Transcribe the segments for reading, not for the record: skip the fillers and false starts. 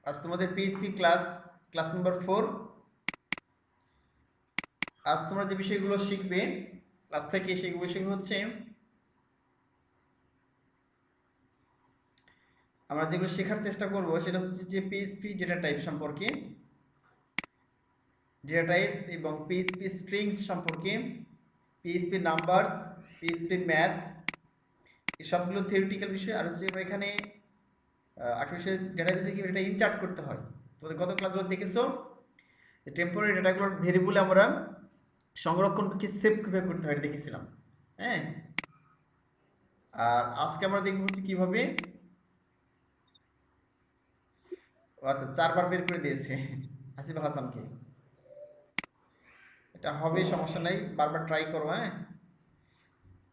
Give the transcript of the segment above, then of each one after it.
আজ তোমাদের PHP class number 4। আজ তোমরা যে বিষয়গুলো শিখবে ক্লাস থেকে সেই বিষয়গুলো হচ্ছে আমরা যেগুলো শেখার চেষ্টা করব সেটা হচ্ছে যে পিএইচপি ডেটা টাইপ সম্পর্কে, ডেটা টাইপস এবং পিএইচপি স্ট্রিংস সম্পর্কে, পিএইচপি নাম্বারস, পিএইচপি ম্যাথ, এই সবগুলো থিওরিটিক্যাল বিষয়। আর হচ্ছে আমরা এখানে আর্টিফিশিয়াল ডেটাবেসে কি এটা ইনসার্ট করতে হয়। তোমাদের গত ক্লাসগুলো দেখেছো টেম্পোরারি ডেটাগুলোর ভেরিয়েবল আমরা সংরক্ষণকে সেভ কিভাবে করতে হয় এটা দেখেছিলাম। হ্যাঁ, আর আজকে আমরা দেখব হচ্ছে কিভাবে, আচ্ছা 4বার বের করে দিয়েছে আসিফ আল হাসানকে। এটা হবে, সমস্যা নাই, বারবার ট্রাই করো। হ্যাঁ,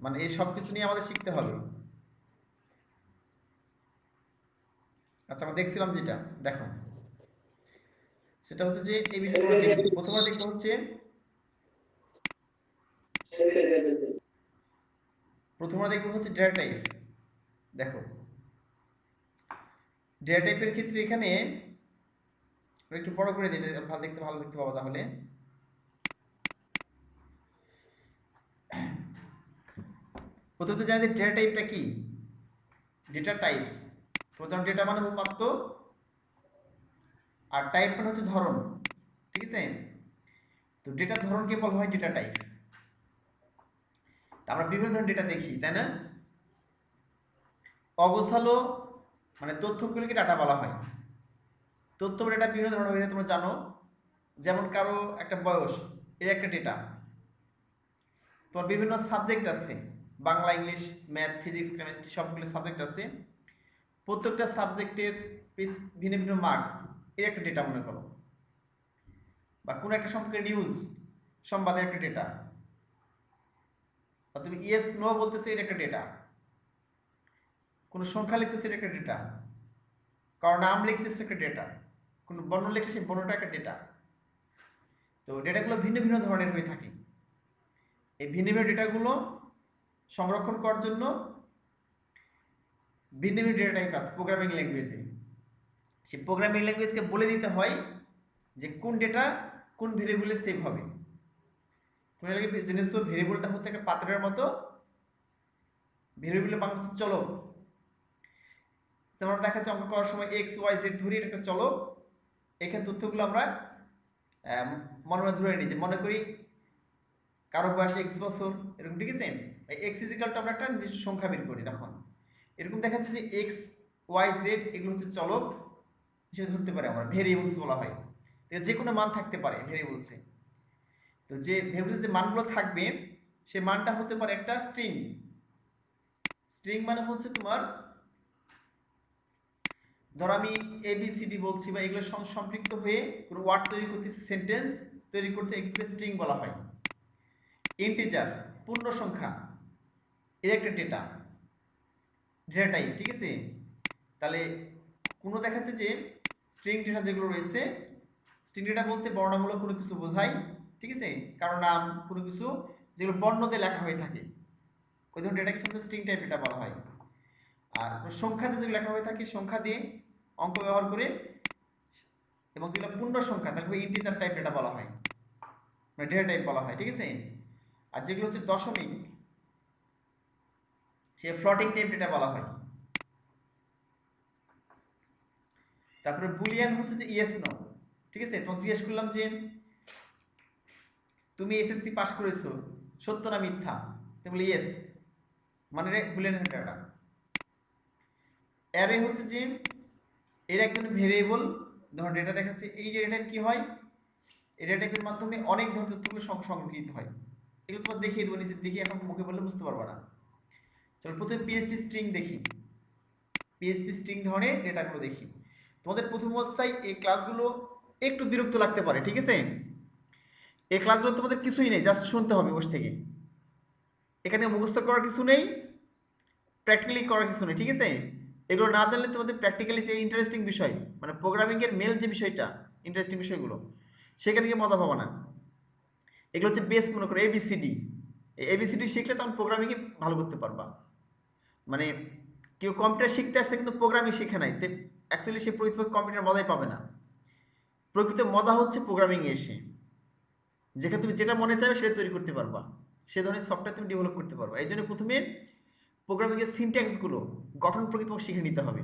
মানে এই সব কিছু নিয়ে আমাদের শিখতে হবে। আচ্ছা আমরা দেখছিলাম যেটা, দেখো সেটা হচ্ছে যে এই বিষয়টা আমরা দেখব। প্রথমে দেখবো হচ্ছে ডেটা টাইপ। দেখো ডেটা টাইপের ক্ষেত্রে এখানে একটু বড় করে দিলে ভালো দেখতে পাবো। তাহলে প্রথমত জানি যে ডেটা টাইপটা কি। ডেটা টাইপস, তো যেমন ডেটা মানে উপাত্ত আর টাইপ মানে হচ্ছে ধরন, ঠিক আছে। তো ডেটার ধরনকে বলা হয় ডেটা টাইপ। আমরা বিভিন্ন ধরনের ডেটা দেখি, তাই না? অগোছালো মানে তথ্যগুলিকে ডাটা বলা হয়। তথ্য ডেটা বিভিন্ন ধরনের হয়ে যায়, তোমরা জানো। যেমন কারো একটা বয়স, এর একটা ডেটা। তোমার বিভিন্ন সাবজেক্ট আছে, Bangla, English, math, physics, chemistry, সবগুলো সাবজেক্ট আছে। প্রত্যেকটা সাবজেক্টের ভিন্ন ভিন্ন মার্কস, এর একটা ডেটা মনে করো। বা কোনো একটা সম্পর্কে নিউজ, সংবাদের একটা ডেটা। বা তুমি ইয়েস নো বলতেছো, এর একটা ডেটা। কোনো সংখ্যা লিখতেছো, এর একটা ডেটা। কারো নাম লিখতেছো, একটা ডেটা। কোনো বর্ণ লিখে সেই বর্ণটা একটা ডেটা। তো ডেটাগুলো ভিন্ন ভিন্ন ধরনের হয়ে থাকে। এই ভিন্ন ভিন্ন ডেটাগুলো সংরক্ষণ করার জন্য ভিন্ন ভিন্ন ডেটা টাইপ আছে প্রোগ্রামিং ল্যাঙ্গুয়েজে। সেই প্রোগ্রামিং ল্যাঙ্গুয়েজকে বলে দিতে হয় যে কোন ডেটা কোন ভেরিয়েবলে সেভ হবে। তোমরা জেনেছো ভেরিয়েবলটা হচ্ছে একটা পাত্রের মতো। ভেরিয়েবলের বাংলা হচ্ছে চলক। যেমন দেখা যাচ্ছে অঙ্ক করার সময় এক্স ওয়াই জেড ধরি, এটা একটা চলক। এখানে তথ্যগুলো আমরা মনে মনে ধরে নিই, যে মনে করি কারো বয়স এক্স বছর, এরকম, ঠিক আছে। এক্স ইজিক্যাল টু আমরা একটা নির্দিষ্ট সংখ্যা বের করি, তখন এরকম দেখা যাচ্ছে যে এক্স ওয়াই জেড এগুলো হচ্ছে চলক হিসেবে ধরতে পারি আমরা, ভেরিয়েবলস বলা হয়। যে কোনো মান থাকতে পারে ভেরিয়েবলসে। তো যে ভেরিয়েবলসে যে মানগুলো থাকবে সে মানটা হতে পারে একটা স্ট্রিং। স্ট্রিং মানে হচ্ছে তোমার, ধর আমি এবিসিডি বলছি বা এগুলো সম্পৃক্ত হয়ে কোনো ওয়ার্ড তৈরি করতেছে, সেন্টেন্স তৈরি করছে, এগুলোকে স্ট্রিং বলা হয়। ইন্টিজার পূর্ণ সংখ্যা, এর একটা ডেটা, ডেটা টাইপ, ঠিক আছে। তাহলে কোনো দেখাচ্ছে যে স্ট্রিং ডেটা যেগুলো রয়েছে, স্ট্রিং ডেটা বলতে বর্ণনামূলক কোনো কিছু বোঝায়, ঠিক আছে। কারো নাম, কোনো কিছু যেগুলো বর্ণ দিয়ে লেখা হয়ে থাকে, ওই ধরনের ডেটাকে সাধারণত স্ট্রিং টাইপ ডেটা বলা হয়। আর সংখ্যাতে যেগুলো লেখা হয়ে থাকে, সংখ্যা দিয়ে অঙ্ক ব্যবহার করে, এবং যেগুলো পূর্ণ সংখ্যা তাহলে ইন্টিজার টাইপ ডেটা বলা হয়, মানে ডেটা টাইপ বলা হয়, ঠিক আছে। আর যেগুলো হচ্ছে দশমিক, সে ফ্লোটিং টাইপ ডেটা বলা হয়। তারপরে বুলিয়ান হচ্ছে যে ইয়েস নো, ঠিক আছে। তোমাকে জিজ্ঞেস করলাম যে তুমি এসএসসি পাস করেছো, সত্য না মিথ্যা, তুমি বলে ইয়েস, মানে বুলিয়ান ডেটা। অ্যারে হচ্ছে যে এর একজন ভেরিয়েবল, ধর ডেটা দেখাচ্ছে, এই যে ডেটা কি হয়, এই ডেটা টাইপের মাধ্যমে অনেক ধরনের তথ্যগুলো সংরক্ষিত হয়। এগুলো তোমার দেখিয়ে দেবো নিচে, দেখি এখন মুখে বললে বুঝতে পারবো না। চলো প্রথমে পিএইচপি স্ট্রিং দেখি। পিএইচপি স্ট্রিং ধরনের ডেটাগুলো দেখি। তোমাদের প্রথম অবস্থায় এই ক্লাসগুলো একটু বিরক্ত লাগতে পারে, ঠিক আছে। এই ক্লাসগুলো তোমাদের কিছুই নেই, জাস্ট শুনতে হবে বসে থেকে। এখানে মুখস্থ করার কিছু নেই, প্র্যাকটিক্যালি করার কিছু নেই, ঠিক আছে। এগুলো না জানলে তোমাদের প্র্যাকটিক্যালি যে ইন্টারেস্টিং বিষয়, মানে প্রোগ্রামিংয়ের মেল যে বিষয়টা, ইন্টারেস্টিং বিষয়গুলো, সেখানে গিয়ে মজা পাবো না। এগুলো হচ্ছে বেস, মনে করো এবিসিডি। এই এবিসিডি শিখলে তখন প্রোগ্রামিংয়ে ভালো করতে পারবা। মানে কেউ কম্পিউটার শিখতে আসছে কিন্তু প্রোগ্রামিং শিখে নাই, অ্যাকচুয়ালি সে প্রকৃতপক্ষে কম্পিউটার মজাই পাবে না। প্রকৃত মজা হচ্ছে প্রোগ্রামিংয়ে এসে, যেখানে তুমি যেটা মনে চাইবে সেটা তৈরি করতে পারবা, সে ধরনের সফটওয়্যার তুমি ডেভেলপ করতে পারবা। এই জন্য প্রথমে প্রোগ্রামিংয়ের সিনট্যাক্সগুলো গঠন প্রকৃতপক্ষে শিখে নিতে হবে।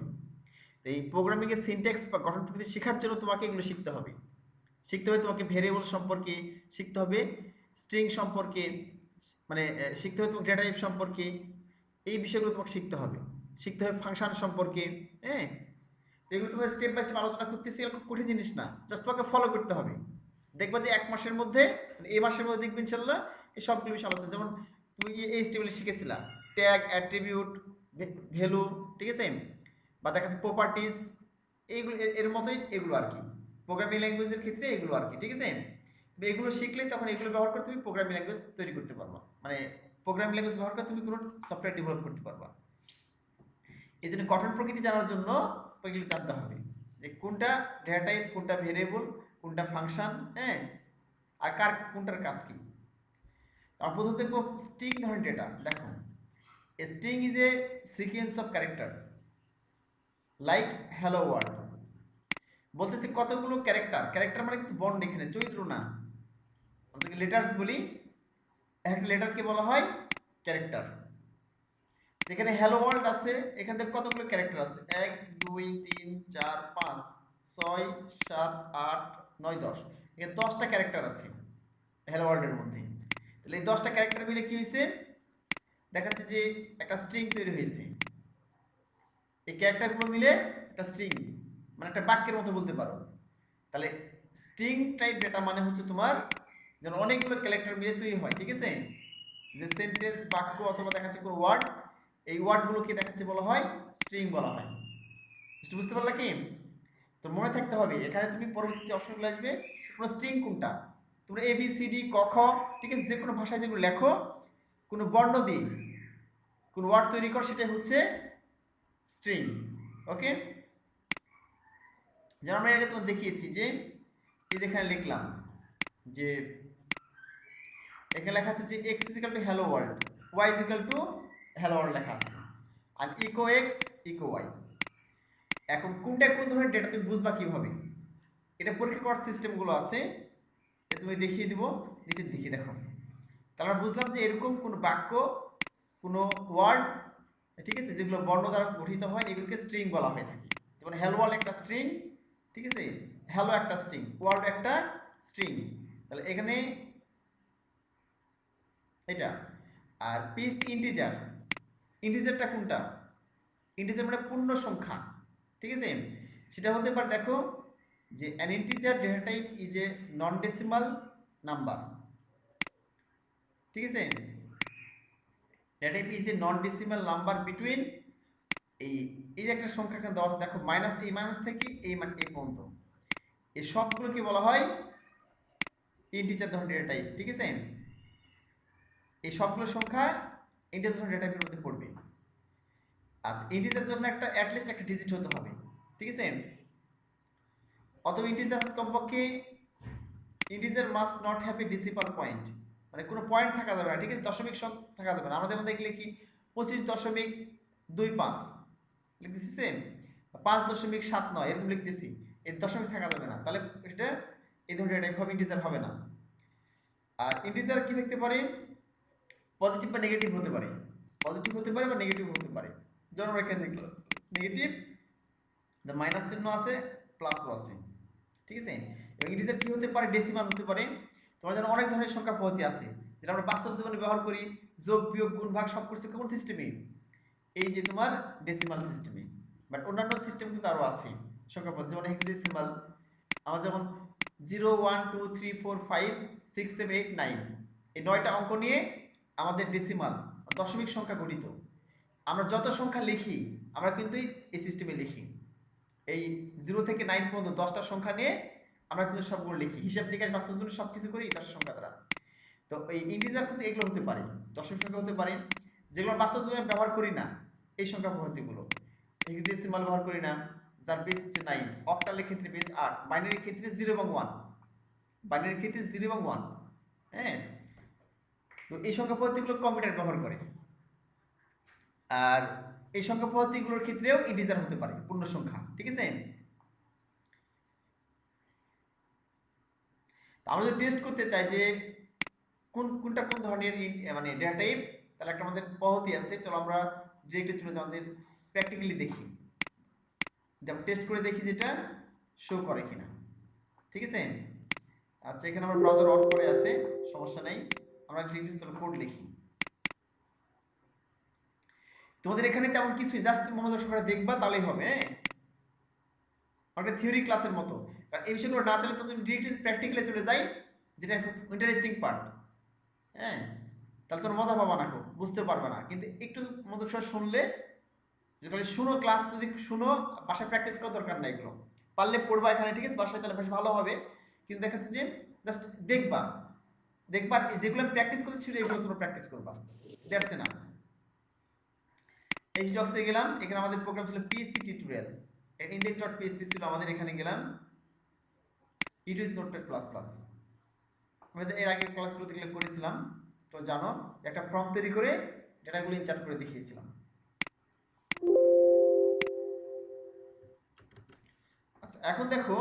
এই প্রোগ্রামিংয়ের সিনট্যাক্স বা গঠন প্রকৃতি শেখার জন্য তোমাকে এগুলো শিখতে হবে। শিখতে হবে তোমাকে ভেরিয়েবল সম্পর্কে, শিখতে হবে স্ট্রিং সম্পর্কে, মানে শিখতে হবে তোমাকে ডেটা টাইপ সম্পর্কে, এই বিষয়গুলো তোমাকে শিখতে হবে। শিখতে হবে ফাংশন সম্পর্কে। হ্যাঁ, তো এগুলো তোমাদের স্টেপ বাই স্টেপ আলোচনা করতেছি, এগুলো খুব কঠিন জিনিস না, জাস্ট তোমাকে ফলো করতে হবে। দেখবা যে 1 মাসের মধ্যে, মানে এই মাসের মধ্যে দেখবে ইনশাল্লাহ এই সবগুলো বিষয় আলোচনা। যেমন তুমি এই স্টেবলে শিখেছিলা ট্যাগ, অ্যাট্রিবিউট, ভ্যালু, ঠিক আছে, বা দেখা যাচ্ছে প্রপার্টিজ, এইগুলো এর মতোই এগুলো আর কি, প্রোগ্রামিং ল্যাঙ্গুয়েজের ক্ষেত্রে এগুলো আর কি, ঠিক আছে। তুমি এগুলো শিখলে তখন এগুলো ব্যবহার করে তুমি প্রোগ্রামিং ল্যাঙ্গুয়েজ তৈরি করতে পারবা, মানে প্রোগ্রামিং ল্যাঙ্গুয়েজ ব্যবহার করে তুমি কোনো সফটওয়্যার ডেভেলপ করতে পারবা। এই জন্য গঠন প্রকৃতি জানার জন্য এগুলো জানতে হবে যে কোনটা ডেটা টাইপ, কোনটা ভেরিয়েবল, কোনটা ফাংশন, হ্যাঁ, আর কোনটার কাজ কি। আমরা প্রথম দেখবো স্ট্রিং ধরনের ডেটা। দেখো, a string is a sequence of characters like hello world। বলতেছে কতগুলো ক্যারেক্টার, ক্যারেক্টার মানে কিন্তু বর্ণ, এখানে চরিত্র না, আমরা লেটার্স বলি, একটা লেটারকে বলা হয় ক্যারেক্টার। এখানে হ্যালো ওয়ার্ল্ড আছে, এখান থেকে কতগুলো ক্যারেক্টার আছে, 1 2 3 4 5 6 7 8 9 10, এখানে 10টা ক্যারেক্টার আছে হ্যালো ওয়ার্ল্ডের মধ্যে। তাহলে এই 10টা ক্যারেক্টার মিলে কি হয়েছে, দেখাচ্ছে যে একটা স্ট্রিং তৈরি হয়েছে। এই ক্যারেক্টারগুলো মিলে একটা স্ট্রিং, মানে একটা বাক্যের মতো বলতে পারো। তাহলে স্ট্রিং টাইপ ডেটা মানে হচ্ছে তোমার যেন অনেকগুলো ক্যারেক্টার মিলে তৈরি হয়, ঠিক আছে, যে সেন্টেন্স, বাক্য অথবা দেখাচ্ছে কোনো ওয়ার্ড, এই ওয়ার্ডগুলোকে দেখাচ্ছে বলা হয় স্ট্রিং বলা হয়। বুঝতে পারলা কি? তো মনে থাকতে হবে, এখানে তুমি পরবর্তী যে অপশনগুলো আসবে, তোমার স্ট্রিং কোনটা, তোমরা এ বি সি ডি ক খ, ঠিক আছে, যে কোনো ভাষায় যেগুলো লেখো, কোনো বর্ণ দিয়ে কোন ওয়ার্ড তৈরি কর, সেটাই হচ্ছে স্ট্রিং। ওকে, যেমন আমরা আগে তোমার দেখিয়েছি যে এই যেখানে লিখলাম যে এখানে লেখা আছে যে x is equal to hello world, y is equal to hello world লেখা আছে, আর ইকো x ইকো y। এখন কোনটা কোন ধরনের ডেটা তুমি বুঝবা কিভাবে, এটা পরীক্ষা করার সিস্টেমগুলো আছে, তুমি দেখিয়ে দিব নিচের দিকে। দেখো, তাহলে আমরা বুঝলাম যে এরকম কোনো বাক্য, কোনো ওয়ার্ড, ঠিক আছে, যেগুলো বর্ণ দ্বারা গঠিত হয়, এগুলোকে স্ট্রিং বলা হয়ে থাকে। যেমন হ্যালো ওয়ার্ল্ড একটা স্ট্রিং, ঠিক আছে, হ্যালো একটা স্ট্রিং, ওয়ার্ল্ড একটা স্ট্রিং। তাহলে এখানে এটা, আর পিস ইন্টিজার, ইন্টিজারটা কোনটা, ইন্টিজার মানে পূর্ণ সংখ্যা, ঠিক আছে, সেটা হতে পারে, দেখো যে an integer data type is a non decimal number, ঠিক আছে, data type is a non decimal number between, এই এই যে একটা সংখ্যা এখানে দেওয়া আছে, দেখো মাইনাস, এই মাইনাস থেকে এই পর্যন্ত, এই সবগুলোকে বলা হয় ইন্টিজার ধরনের ডেটা টাইপ, ঠিক আছে, এই সবগুলো সংখ্যা ইন্টিজার ধরনের ডেটা টাইপের মধ্যে পড়বে। আচ্ছা, ইন্টিজারের জন্য একটা অ্যাটলিস্ট একটা ডিজিট হতে হবে, ঠিক আছে, অথবা ইন্টিজার কমপক্ষে, integer must not have a decimal point, মানে কোনো পয়েন্ট থাকা যাবে না, ঠিক আছে, দশমিক থাকা যাবে না। আমাদের মধ্যে দেখলে কি 25.25 লিখতেছি, সেম 5.79 এরকম লিখতেছি, এর দশমিক থাকা যাবে না, তাহলে এটা এই ধরনের টাইপ হবে, ইন্টিজার হবে না। আর ইন্টিজার কি থাকতে পারে, পজিটিভ বা নেগেটিভ হতে পারে, পজিটিভ হতে পারে বা নেগেটিভ হতে পারে। যেমন আমরা এখানে দেখলাম নেগেটিভ, মাইনাস চিহ্ন আছে, প্লাসও আছে, ঠিক আছে। এবং ইন্টিজার কি হতে পারে, ডেসিমাল হতে পারে। তোমার যেন অনেক ধরনের সংখ্যা পদ্ধতি আছে যেটা আমরা বাস্তব জীবনে ব্যবহার করি, যোগ বিয়োগ গুণ ভাগ সব কিছু কোন সিস্টেমে, এই যে তোমার ডেসিমাল সিস্টেমে। বাট অন্যান্য সিস্টেম কিন্তু আরো আছে সংখ্যা পদ্ধতি, যেমন হেক্সাডেসিমাল, আমরা যেমন 0 1 2 3 4 5 6 7 8 9, এই 9টা অঙ্ক নিয়ে আমাদের ডেসিমাল দশমিক সংখ্যা গঠিত। আমরা যত সংখ্যা লিখি আমরা কিন্তু এই সিস্টেমে লিখি, এই 0 থেকে 9 পর্যন্ত 10টা সংখ্যা নিয়ে আমরা কিন্তু সবগুলো লিখি, হিসাব নিকাশ বাস্তব জীবনে সবকিছু করি 10 সংখ্যা দ্বারা। তো এই ইন্টিজার কিন্তু এগুলো হতে পারে, দশমিক সংখ্যা হতে পারে, যেগুলো বাস্তব জীবনে ব্যবহার করি না, এই সংখ্যা পদ্ধতিগুলো। হেক্সাডেসিমাল ব্যবহার করি না, যার বেস হচ্ছে 9, অক্টালের ক্ষেত্রে বেস 8, বাইনারির ক্ষেত্রে 0 এবং 1, বাইনারির ক্ষেত্রে 0 এবং 1, হ্যাঁ। তো এই সংখ্যা পদ্ধতিগুলো কম্পিউটার ব্যবহার করে। আর এই সংখ্যা পদ্ধতিগুলোর ক্ষেত্রেও ইন্টিজার হতে পারে, পূর্ণ সংখ্যা। ঠিক আছে, আমরা যদি টেস্ট করতে চাই যে কোনটা কোন ধরনের মানে ডেটা টাইপ, তাহলে একটা আমাদের পদ্ধতি আছে। চলো আমরা ডিরেক্টলি চলে যাই, আমাদের প্র্যাকটিক্যালি দেখি, যেমন টেস্ট করে দেখি যেটা শো করে কিনা। ঠিক আছে, আচ্ছা এখানে আমার ব্রাউজার অন করে আছে, সমস্যা নাই, আমরা ডিরেক্টলি চলো কোড লিখি। তোমাদের এখানে তেমন কিছুই, জাস্ট মনোযোগ সহকারে দেখবা তাহলেই হবে। একটা থিওরি ক্লাসের মতো, কারণ এই বিষয়গুলো না চলে তোমাদের ডিরেক্টলি প্র্যাকটিক্যালে চলে যাই, যেটা খুব ইন্টারেস্টিং পার্ট। হ্যাঁ, তাহলে তোর মজা পাবা না, খুব বুঝতে পারবে না, কিন্তু একটু মনোযোগ সহ শুনলে, যদি শুনো ক্লাস, যদি শুনো বাসায় প্র্যাকটিস করার দরকার নাই, এগুলো পারলে পড়বা এখানে, ঠিক আছে, বাসায় তাহলে বেশ ভালো হবে। কিন্তু দেখাচ্ছে যে জাস্ট দেখবা, দেখবা যেগুলো আমি প্র্যাকটিস করতেছি সেটা এগুলো তোমরা প্র্যাকটিস করবা, দ্যাটস এনাফ। এইচডক্সে গেলাম, এখানে আমাদের প্রোগ্রাম ছিল পিএইচপি টিউটোরিয়াল, index.php ছিল আমাদের, এখানে গেলাম ইউটিউব নোটপ্যাড প্লাস প্লাস। আমরা এর আগে ক্লাসগুলোতে এগুলো করেছিলাম, তো জানো একটা ফর্ম তৈরি করে ডেটাগুলো ইনসার্ট করে দেখিয়েছিলাম। আচ্ছা এখন দেখো,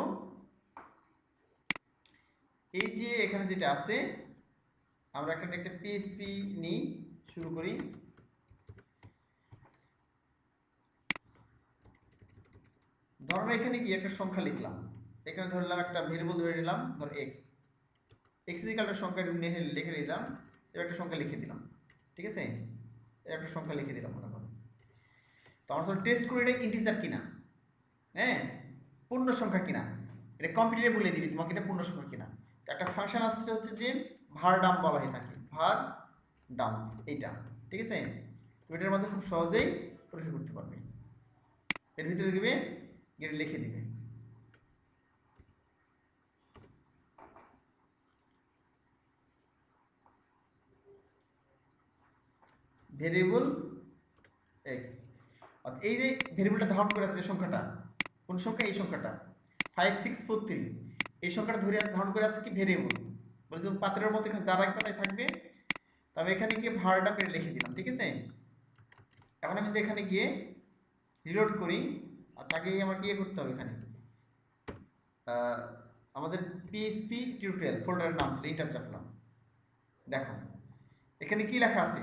এই যে এখানে যেটা আছে, আমরা এখানে একটা পিএইচপি নিই, শুরু করি। ধরো এখানে কি একটা সংখ্যা লিখলাম, এখানে ধরলাম একটা ভেরিয়েবল ধরে নিলাম, ধর এক্স, এক্স ইকুয়াল টু সংখ্যা লিখে নিলাম, এবার একটা সংখ্যা লিখে দিলাম। ঠিক আছে, একটা সংখ্যা লিখে দিলাম মনে করো। তো আমরা সব টেস্ট করি এটা ইন্টিজার কিনা, হ্যাঁ পূর্ণ সংখ্যা কিনা, এটা কম্পিউটারে বলে দিবি তোমাকে এটা পূর্ণ সংখ্যা কিনা। তো একটা ফাংশন আছে সেটা হচ্ছে যে ভার ডাম বলা হয়ে থাকে, ভার ডাম, এইটা। ঠিক আছে, তো এটার মধ্যে খুব সহজেই পরীক্ষা করতে পারবে। এর ভিতরে দিবে, গিয়ে লিখে দিবে ভেরিয়েবল এক্স। এই যে ভেরিয়েবলটা ধারণ করে আছে সংখ্যাটা, কোন সংখ্যা, এই সংখ্যাটা 5643, এই সংখ্যাটা ধরে ধারণ করে আছে কি ভেরিয়েবল, বলছে পাত্রের মধ্যে এখানে যা রাখবে তাই থাকবে। তবে এখানে গিয়ে ভারটা করে লিখে দিলাম। ঠিক আছে, এখন আমি যদি এখানে গিয়ে রিলোড করি, আচ্ছা আগে আমার কি করতে হবে, এখানে আমাদের পিএইচপি টিউটোরিয়াল ফোল্ডারের নাম ছিল, এন্টার চাপলাম। দেখো এখানে কি লেখা আছে,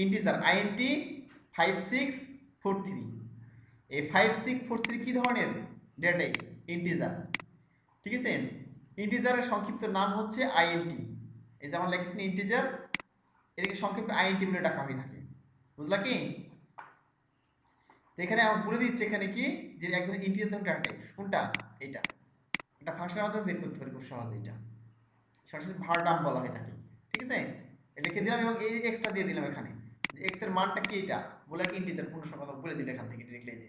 ইন্টিজার INT 5643। এই 5643 কি ধরনের ডেটা টাইপ, ইন্টিজার। ঠিক আছে, ইন্টিজারের সংক্ষিপ্ত নাম হচ্ছে INT। এই যে আমার লিখেছেন ইন্টিজার, এটাকে সংক্ষিপ্ত INT বলে ডাকা হয়ে থাকে, বুঝলা কি? তো এখানে আমি বলে দিচ্ছি এখানে কি, যে এক ধরনের ইন্টিজার ডেটা টাইপ, কোনটা, এটা একটা ফাংশনের মাধ্যমে বের করতে পারি খুব সহজে, এটা সরাসরি ভার ডাম বলা হয়ে থাকে। ঠিক আছে, লিখে দিলাম এবং এই এক্সট্রা দিয়ে দিলাম এখানে, যে এক্স এর মানটা কি, এটা বলে একটা ইন্টিজার পূর্ণ সংখ্যা বলে দিলাম এখান থেকে ডিরেক্টলি, যে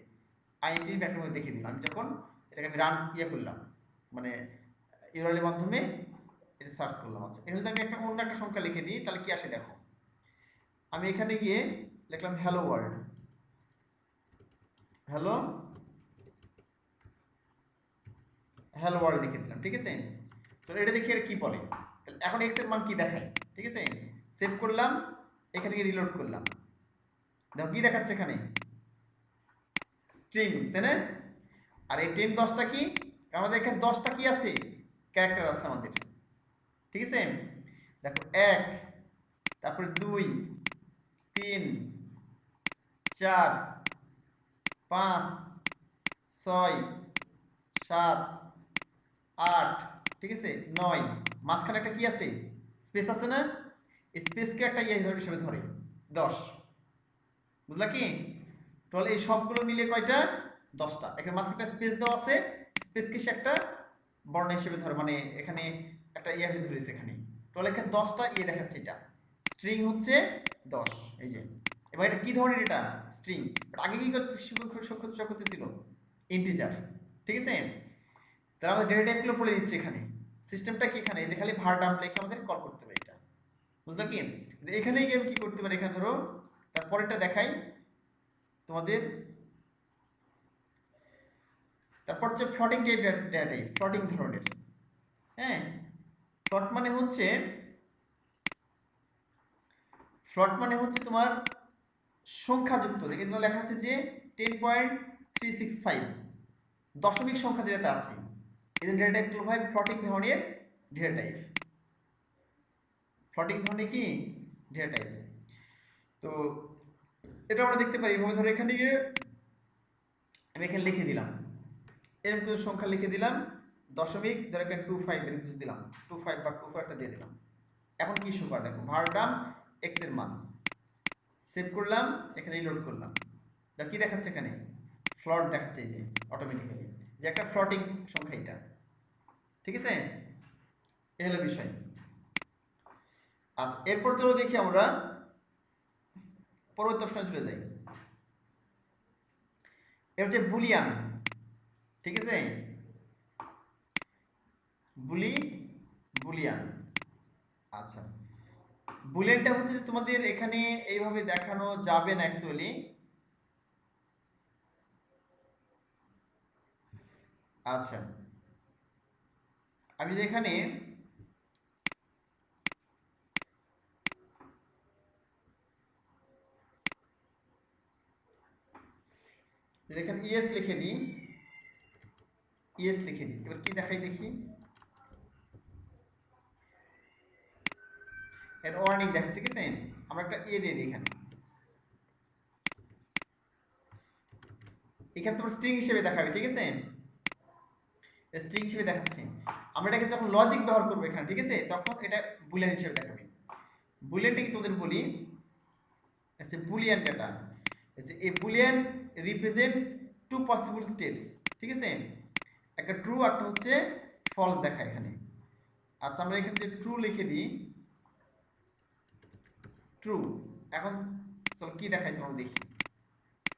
INT ব্যাকের মধ্যে দেখিয়ে দিলাম। আমি যখন এটাকে আমি রান করলাম, মানে ইউআরএল এর মাধ্যমে এটা সার্চ করলাম। আচ্ছা এর মধ্যে আমি একটা অন্য একটা সংখ্যা লিখে দিই, তাহলে কি আসে দেখো। আমি এখানে গিয়ে লিখলাম hello world, hello hello world লিখে দিলাম। ঠিক আছে, তো এটা দেখি আর কি বলে। তাহলে এখন এক্স এর মান কি দেখায়। ঠিক আছে, সেভ করলাম, এখানে গিয়ে রিলোড করলাম, দেখো কি দেখাচ্ছে এখানে, স্ট্রিং, তাই না? আর এই 10 10টা কি, আমাদের এখানে 10টা কি আছে, ক্যারেক্টার আছে আমাদের। ঠিক আছে, দেখো 1, তারপরে 2, 3, 4, 5, 6, 7, 8, ঠিক আছে 9, মাঝখানে একটা কি আছে, স্পেস আছে না, স্পেসকে একটা হিসেবে ধরে 10, বুঝলা কি? তাহলে এই সবগুলো মিলে কয়টা, 10টা। এখানে মাঝখানে একটা স্পেস দেওয়া আছে, স্পেসকে সে একটা বর্ণ হিসেবে ধরে, মানে এখানে একটা হিসেবে ধরেছে এখানে। তাহলে এখানে 10টা দেখাচ্ছে, এটা স্ট্রিং হচ্ছে 10। এই যে এবার এটা কি ধরনের, এটা স্ট্রিং, আগে কি করতেছিল, ইন্টিজার। ঠিক আছে, তাহলে আমাদের ডেটা টাইপগুলো বলে দিচ্ছি এখানে, সিস্টেমটা কি, এখানে যে খালি var ডাম লিখে আমাদের কল করতে হবে এটা, বুঝলা কি? এখানেই গিয়ে কি করতে পারি, এখানে ধরো তারপরেরটা দেখাই তোমাদের। তারপর হচ্ছে floating type data type, floating ধরনের। হ্যাঁ, ফ্লট মানে হচ্ছে তোমার সংখ্যাযুক্ত, দেখে তোমার লেখা আছে যে 10.365 দশমিক সংখ্যা যেটাতে আছে, এই যে ডেটা টাইপগুলো হয় ফ্লোটিং ধরনের ডেটা টাইপ। ফ্লোটিং ধরনের কি ডেটা টাইপ। তো এটা আমরা দেখতে পারি এইভাবে, ধরো এখানে গিয়ে আমি এখানে লিখে দিলাম, এরকম কিছু সংখ্যা লিখে দিলাম, দশমিক ধরো এখানে 25 এরকম কিছু দিলাম, 25 বা 24 একটা দিয়ে দিলাম। এখন কি শো করে দেখো, ভারডাম এক্স এর মান সেভ করলাম, এখানে রিলোড করলাম, তা কি দেখাচ্ছে এখানে ফ্লট দেখাচ্ছে, এই যে অটোমেটিক্যালি যে একটা ফ্লটিং সংখ্যা এটা, ঠিক আছে, এই হলো বিষয়। আচ্ছা এরপর চলো দেখি আমরা পরবর্তী অপশনে চলে যাই। এটা হচ্ছে বুলিয়ান, ঠিক আছে, বুলিয়ান। আচ্ছা বুলিয়ানটা হচ্ছে যে তোমাদের এখানে এইভাবে দেখানো যাবে না অ্যাকচুয়ালি। আচ্ছা আমি যে এখানে এখানে ইএস লিখে দিই, ইএস লিখে দিই, এবার কি দেখাই দেখি, এর ওয়ার্নিং দেখাচ্ছে, ঠিক আছে, আমরা একটা এ দিয়ে দিই এখানে, এখানে তোমার স্ট্রিং হিসেবে দেখাবে, ঠিক আছে, স্ট্রিং হিসেবে দেখাচ্ছে। আমরা এটাকে যখন লজিক ব্যবহার করবো এখানে, ঠিক আছে, তখন এটা বুলিয়ান হিসেবে দেখাবে। বুলিয়ানটা কি তোদের বলি, আচ্ছা বুলিয়ান ডেটা, আচ্ছা a Boolean represents two possible states, ঠিক আছে, একটা ট্রু একটা হচ্ছে ফলস দেখায় এখানে। আচ্ছা আমরা এখানে যে ট্রু লিখে দিই, ট্রু, এখন চলো কি দেখাইছে আমরা দেখি,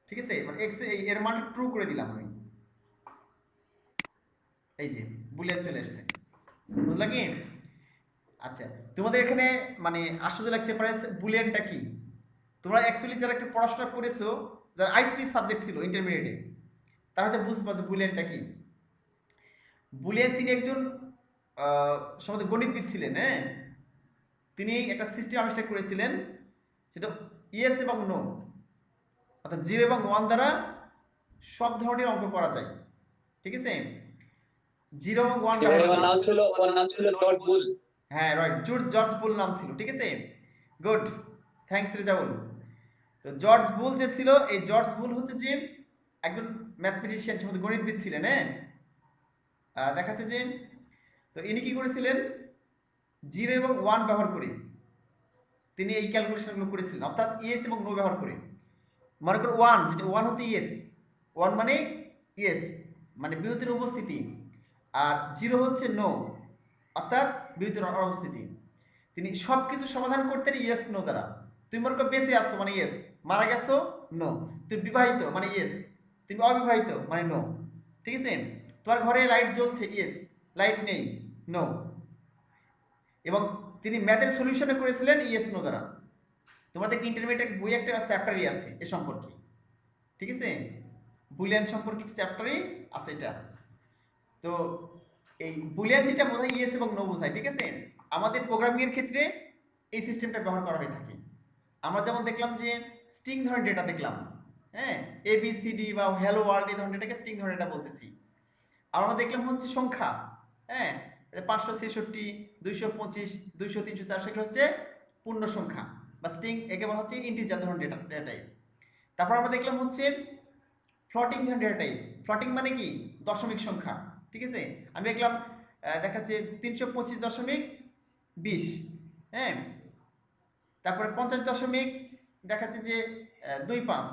ঠিক আছে, মানে এক্স এর মানটা ট্রু করে দিলাম আমি, এই যে বুলিয়ান চলে এসেছে, বুঝলা কি। আচ্ছা তোমাদের এখানে মানে আশ্চর্য লাগতে পারে বুলিয়ানটা কি, তোমরা অ্যাকচুয়ালি যারা একটু পড়াশোনা করেছো, যারা আইসিটি সাবজেক্ট ছিল ইন্টারমিডিয়েটে, তারা হয়তো বুঝতে পারছে বুলিয়ানটা কি। বুলিয়ান তিনি একজন সম্ভবত গণিতবিদ ছিলেন, হ্যাঁ, তিনি একটা সিস্টেম আবিষ্কার করেছিলেন, সেটা ইয়েস এবং নো, অর্থাৎ 0 এবং 1 দ্বারা সব ধরনের অঙ্ক করা যায়, ঠিক আছে, 0 এবং 1 ওর নাম ছিল জর্জ বুল। হ্যাঁ রাইট, জর্জ বুল নাম ছিল, ঠিক আছে, গুড, থ্যাঙ্কস রেজাউল। তো জর্জ বুল যে ছিল, এই জর্জ বুল হচ্ছে যে একজন ম্যাথমেটিশিয়ান, সম্ভবত গণিতবিদ ছিলেন, হ্যাঁ, দেখাচ্ছে যে, তো ইনি কি করেছিলেন 0 এবং 1 ব্যবহার করে তিনি এই ক্যালকুলেশনগুলো করেছিলেন, অর্থাৎ ইয়েস এবং নো ব্যবহার করে। মনে করো 1, যেটা 1 হচ্ছে ইয়েস, 1 মানে ইয়েস মানে বিহুতির উপস্থিতি, আর 0 হচ্ছে নো অর্থাৎ বিহুতির অনুপস্থিতি। তিনি সব কিছু সমাধান করতেন ইয়েস নো দ্বারা। তুমি মনে করো বেঁচে আসো মানে ইয়েস, মারা গেছো নো, তুমি বিবাহিত মানে ইয়েস, তুমি অবিবাহিত মানে নো, ঠিক আছে, তোমার ঘরে লাইট জ্বলছে ইয়েস, লাইট নেই নো। এবং তিনি ম্যাথের সলিউশনে করেছিলেন ইয়েস নো দ্বারা। তোমাদের ইন্টারমিডিয়েট বই একটা চ্যাপ্টারই আছে এ সম্পর্কে, ঠিক আছে, বুলিয়ান সম্পর্কে চ্যাপ্টারই আছে এটা। তো এই বুলিয়ান যেটা বোঝায় ইয়েস এবং নো বোঝায়, ঠিক আছে, আমাদের প্রোগ্রামিং এর ক্ষেত্রে এই সিস্টেমটা ব্যবহার করা হয়ে থাকে। আমরা যেমন দেখলাম যে স্ট্রিং ধরনের ডেটা দেখলাম, হ্যাঁ, ABCD বা হ্যালো ওয়ার্ল্ড এই ধরনের ডেটাকে স্ট্রিং ধরনের ডেটা বলতেছি। আর আমরা দেখলাম হচ্ছে সংখ্যা, হ্যাঁ, 566, 225, 200, 300, 400 এগুলো হচ্ছে পূর্ণ সংখ্যা বা স্ট্রিং, একে বলা হচ্ছে ইন্টিজার ধরনের ডেটা টাইপ। তারপর আমরা দেখলাম হচ্ছে ফ্লোটিং ধরনের ডেটা টাইপ। ফ্লোটিং মানে কি দশমিক সংখ্যা, ঠিক আছে, আমি দেখলাম দেখাচ্ছে 325.20, হ্যাঁ, তারপরে 50 দেখাচ্ছে যে 25,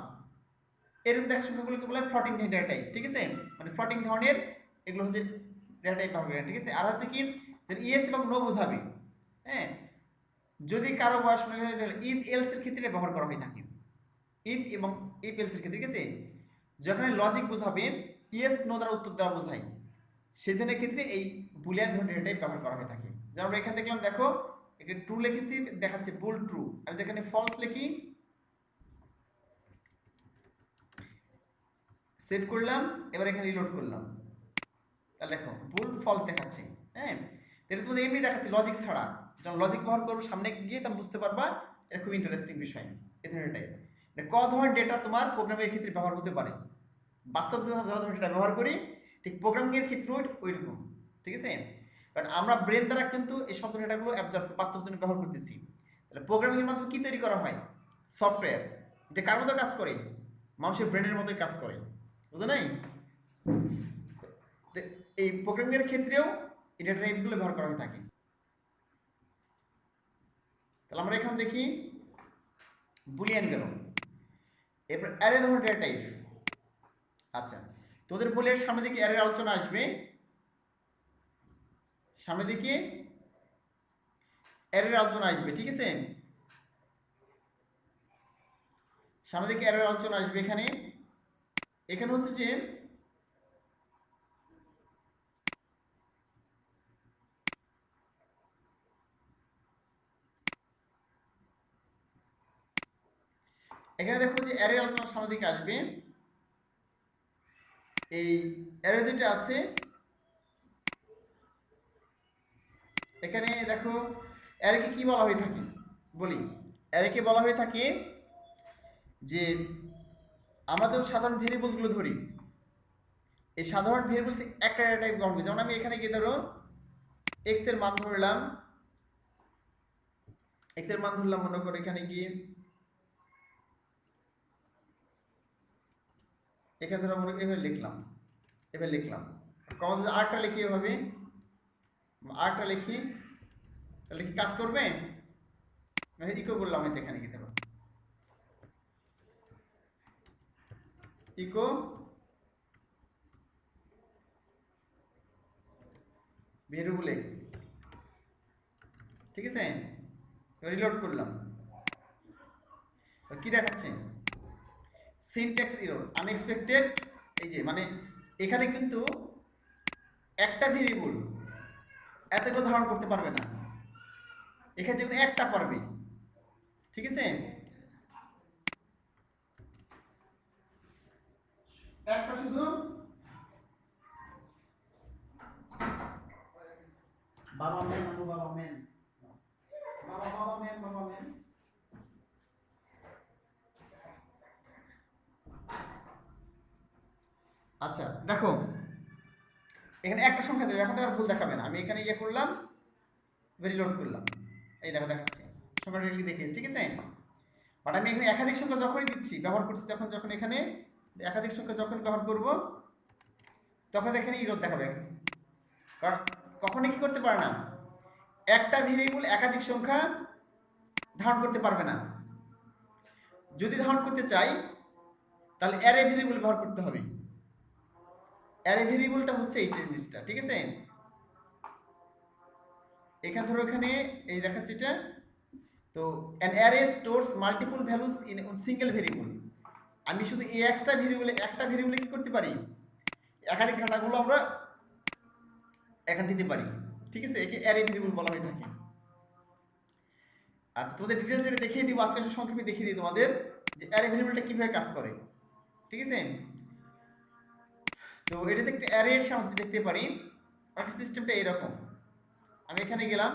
এরকম দেখা সংখ্যাগুলোকে বলে ফ্লোটিং ডেটা টাইপ, ঠিক আছে, মানে ফ্লোটিং ধরনের এগুলো হচ্ছে ডেটা টাইপ ব্যবহার করেন, ঠিক আছে। আর হচ্ছে কি ইয়েস এবং নো বোঝাবে, হ্যাঁ, যদি কারো বয়স মনে হয় তাহলে ইফ এলস এর ক্ষেত্রে ব্যবহার করা হয়ে থাকে, ইফ এবং ইফ এলস এর ক্ষেত্রে, ঠিক আছে, যখন লজিক বোঝাবে ইয়েস নো দ্বারা উত্তর দেওয়া বোঝায়, সেই ধরনের ক্ষেত্রে এই বুলিয়ান ধরনের ডেটা টাইপ ব্যবহার করা হয়ে থাকে। যেমন আমরা এখানে দেখলাম, দেখো এখানে ট্রু লিখেছি, দেখাচ্ছে বুল ট্রু, আমি যেখানে ফলস লিখি সেভ করলাম, এবার এখানে রিলোড করলাম, তাহলে দেখো বুল ফলস দেখাচ্ছে, হ্যাঁ, তাহলে তোমাদের এমনি দেখাচ্ছে লজিক ছাড়া, যখন লজিক ব্যবহার করবো সামনে গিয়ে তখন বুঝতে পারবা এটা খুব ইন্টারেস্টিং বিষয়, এ ধরনের টাইপ। ক ধরনের ডেটা তোমার প্রোগ্রামের ক্ষেত্রে ব্যবহার হতে পারে। বাস্তব জীবনে যত ডেটা ব্যবহার করি ঠিক প্রোগ্রামিংয়ের ক্ষেত্রেও ওই রকম, ঠিক আছে? কারণ আমরা ব্রেন দ্বারা কিন্তু এই শব্দ ডেটাগুলো অ্যাবজর্ব বাস্তব জীবনে ব্যবহার করতেছি। তাহলে প্রোগ্রামিংয়ের মাধ্যমে কি তৈরি করা হয়? সফটওয়্যার, এটা কার মতো কাজ করে? মানুষের ব্রেনের মতোই কাজ করে, বুঝো নাই? তো এই প্রোগ্রামিংয়ের ক্ষেত্রেও এই ডেটা টাইপগুলো ব্যবহার করা হয়ে থাকে। তাহলে আমরা এখন দেখি বুলিয়ান গেল, এরপর অ্যারে ধরনের ডেটা টাইপ। আচ্ছা, তোদের বুলিয়ানের সামনে দিকে অ্যারের আলোচনা আসবে, সামনে দিকে অ্যারের আলোচনা আসবে, ঠিক আছে? সামনে দিকে অ্যারের আলোচনা আসবে। এখানে এখানে হচ্ছে যে এখানে দেখো যে অ্যারের আলোচনা সামনে দিকে আসবে। এই অ্যারে যেটা আছে এখানে দেখো, অ্যারেকে কি বলা হয়ে থাকে বলি। অ্যারেকে বলা হয়ে থাকে যে আমরা তো সাধারণ ভেরিয়েবলগুলো ধরি, এই সাধারণ ভেরিয়েবল থেকে একটা ডেটা টাইপ গ্রহণ করি। যেমন আমি এখানে গিয়ে ধরো এক্স এর মান ধরলাম, এক্স এর মান ধরলাম মনে করো এখানে গিয়ে, এখানে ধরো মনে করি এভাবে লিখলাম, এভাবে লিখলাম, কমাতে আটটা লিখি, এভাবে আটটা লিখি, তাহলে কি কাজ করবে? ইকো করলাম হয়তো এখানে গিয়ে ধরো ইকো ভেরিয়েবল এক্স, ঠিক আছে? এবার রিলোড করলাম, কি দেখাচ্ছে? Syntax error, unexpected. এই যে মানে এখানে কিন্তু একটা ভেরিয়েবল এতগুলো ধারণ করতে পারবে না, এখানে যেমন একটা পারবে, ঠিক আছে? একটা শুধু বাবা মেন, বাবা মেন, বাবা মেন, বাবা মেন। আচ্ছা দেখো, এখানে একটা সংখ্যা দেবে, এখন তো আর ভুল দেখাবে না। আমি এখানে ইয়ে করলাম, রিলোড করলাম, এই দেখো দেখাচ্ছে সংখ্যাটা দেখিয়েছি, ঠিক আছে? বাট আমি এখানে একাধিক সংখ্যা যখনই দিচ্ছি, ব্যবহার করছি, যখন যখন এখানে একাধিক সংখ্যা যখন ব্যবহার করব তখন এখানে ইরর দেখাবে। কারণ কখনো কি করতে পারে না, একটা ভেরিয়েবল একাধিক সংখ্যা ধারণ করতে পারবে না। যদি ধারণ করতে চাই তাহলে অ্যারে ভেরিয়েবল ব্যবহার করতে হবে। অ্যারে ভেরিয়েবলটা হচ্ছে এই জিনিসটা, ঠিক আছে? এখানে ধরো এখানে এই দেখাচ্ছে এটা, তো an array stores multiple values in a single variable। আমি শুধু এই একটা ভেরিয়েবলে কি করতে পারি, একাধিক ডাটাগুলো আমরা এখানে দিতে পারি, ঠিক আছে? একে অ্যারে ভেরিয়েবল বলা হয়ে থাকে। আচ্ছা, তোমাদের ডিটেইলস এটা দেখিয়ে দিব, আজকে সংক্ষেপে দেখিয়ে দিই তোমাদের যে অ্যারে ভেরিয়েবলটা কিভাবে কাজ করে, ঠিক আছে? তো এটা যে একটা অ্যারে এর সামনে দেখতে পারি, একটা সিস্টেমটা এরকম। আমি এখানে গেলাম,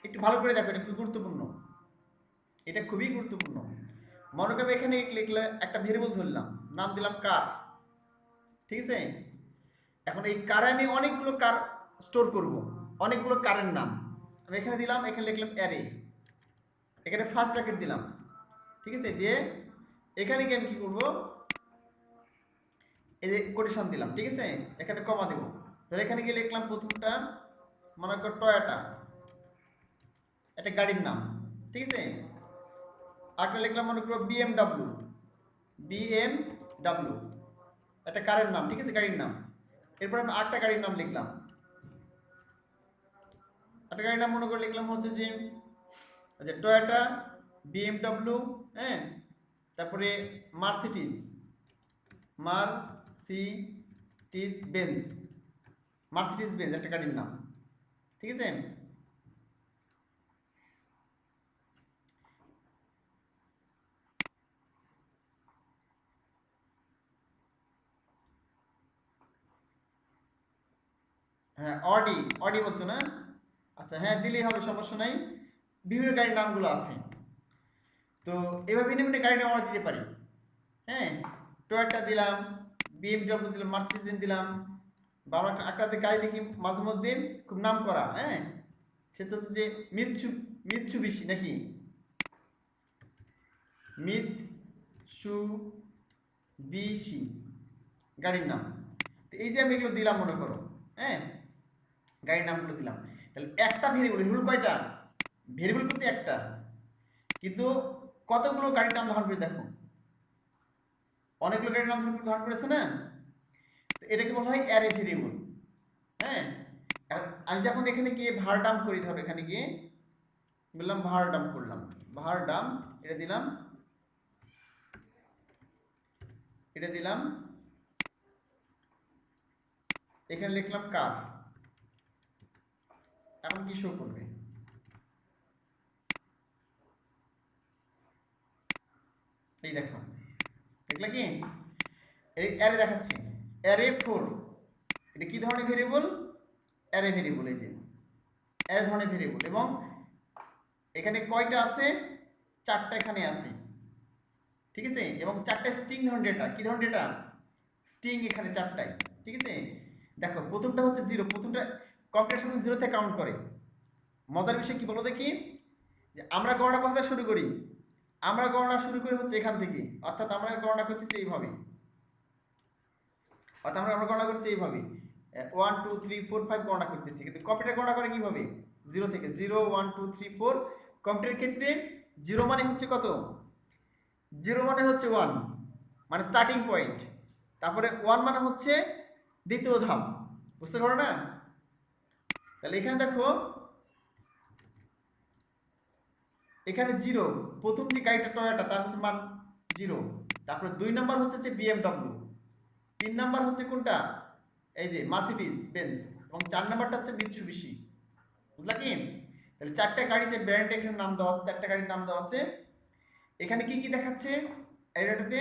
একটু ভালো করে দেখো, এটা খুব গুরুত্বপূর্ণ, এটা খুবই গুরুত্বপূর্ণ। মনে করবে এখানে লিখলে একটা ভেরিয়েবল ধরলাম, নাম দিলাম কার, ঠিক আছে? এখন এই কারে আমি অনেকগুলো কার স্টোর করব, অনেকগুলো কারের নাম আমি এখানে দিলাম, এখানে লিখলাম অ্যারে, এখানে ফার্স্ট ব্র্যাকেট দিলাম, ঠিক আছে? দিয়ে এখানে গিয়ে আমি কি করব, এই যে কোটেশন দিলাম, ঠিক আছে? এখানে কমা দেব, তাহলে এখানে গিয়ে লিখলাম প্রথমটা মনে কর টয়োটা, এটা গাড়ির নাম, ঠিক আছে? আরেকটা লিখলাম মনে করো বিএমডাব্লিউ, বিএমডাব্লিউ একটা কারের নাম, ঠিক আছে? গাড়ির নাম। এরপর আমি আটটা গাড়ির নাম লিখলাম, আটটা গাড়ির নাম মনে করে লিখলাম হচ্ছে যে আচ্ছা টয়োটা, বিএমডাব্লিউ, হ্যাঁ, তারপরে Mercedes, Mercedes Benz, Mercedes Benz একটা গাড়ির নাম, ঠিক আছে? হ্যাঁ অডি, অডি বলছো না? আচ্ছা হ্যাঁ দিলেই হবে, সমস্যা নাই। বিভিন্ন গাড়ির নামগুলো আছে, তো এভাবে ভিন্ন ভিন্ন গাড়ি নাম আমরা দিতে পারি। হ্যাঁ, টয়োটা দিলাম, বিএমডব্লিউ দিলাম, মার্সিডিজ বেঞ্জ দিলাম, বা আমরা একটা গাড়ি দেখি মাঝে মধ্যে খুব নাম করা, হ্যাঁ, সেটা হচ্ছে যে মিৎসুবিশি নাকি, মিৎসুবিশি গাড়ির নাম। তো এই যে আমি এগুলো দিলাম মনে করো, হ্যাঁ, গাড়ির নামগুলো দিলাম, তাহলে একটা ভেরিয়েবল কয়টা? ভেরিয়েবল কিন্তু একটা, কিন্তু কতগুলো গাড়ির নাম ধারণ করে দেখো, অনেকগুলো গাড়ির নাম ধারণ করেছে না? তো এটাকে বলা হয় অ্যারে ভেরিয়েবল। হ্যাঁ, আমি যখন এখানে গিয়ে ভার ডাম্প করি, ধরো এখানে গিয়ে বললাম ভার ডাম্প করলাম, ভার ডাম্প এটা দিলাম, এটা দিলাম, এখানে লিখলাম কার। এখন কি শো করবে? এই দেখো, দেখলে কি এই অ্যারে দেখাচ্ছে, অ্যারে 4। এটা কি ধরনের ভেরিয়েবল? Array variable. এই যে অ্যারে ধরনের ভেরিয়েবল, এবং এখানে কয়টা আছে? 4টা এখানে আছে, ঠিক আছে, এবং 4টা স্ট্রিং ধরনের ডেটা। কি ধরনের ডেটা? স্ট্রিং এখানে 4টাই, ঠিক আছে। দেখো প্রথমটা হচ্ছে 0, প্রথমটা কম্পিউটার সময় 0 থেকে কাউন্ট করে। মজার বিষয় কি বলো দেখি, যে আমরা গণনা কথা শুরু করি, আমরা গণনা শুরু করি হচ্ছে এখান থেকে, অর্থাৎ আমরা গণনা করতেছি এইভাবে, অর্থাৎ আমরা গণনা করছি এইভাবে 1 2 3 4 5 গণনা করতেছি, কিন্তু কম্পিউটার গণনা করে কিভাবে? 0 থেকে, 0 1 2 3 4। কম্পিউটারের ক্ষেত্রে 0 মানে হচ্ছে কত? 0 মানে হচ্ছে 1, মানে স্টার্টিং পয়েন্ট। তারপরে 1 মানে হচ্ছে দ্বিতীয় ধাপ। বুঝতে পারো না? তাহলে এখানে দেখো, এখানে 0, প্রথম যে গাড়িটা টয়োটা তার হচ্ছে মান 0। তারপরে 2 নাম্বার হচ্ছে যে বিএমডব্লিউ, 3 নাম্বার হচ্ছে কোনটা? এই যে মার্সিডিজ বেঞ্জ, এবং 4 নাম্বারটা হচ্ছে মিৎসুবিশি। বুঝলা কি? তাহলে 4টা গাড়ি যে ব্র্যান্ড এখানে নাম দেওয়া আছে, 4টা গাড়ির নাম দেওয়া আছে। এখানে কি কি দেখাচ্ছে? এটাতে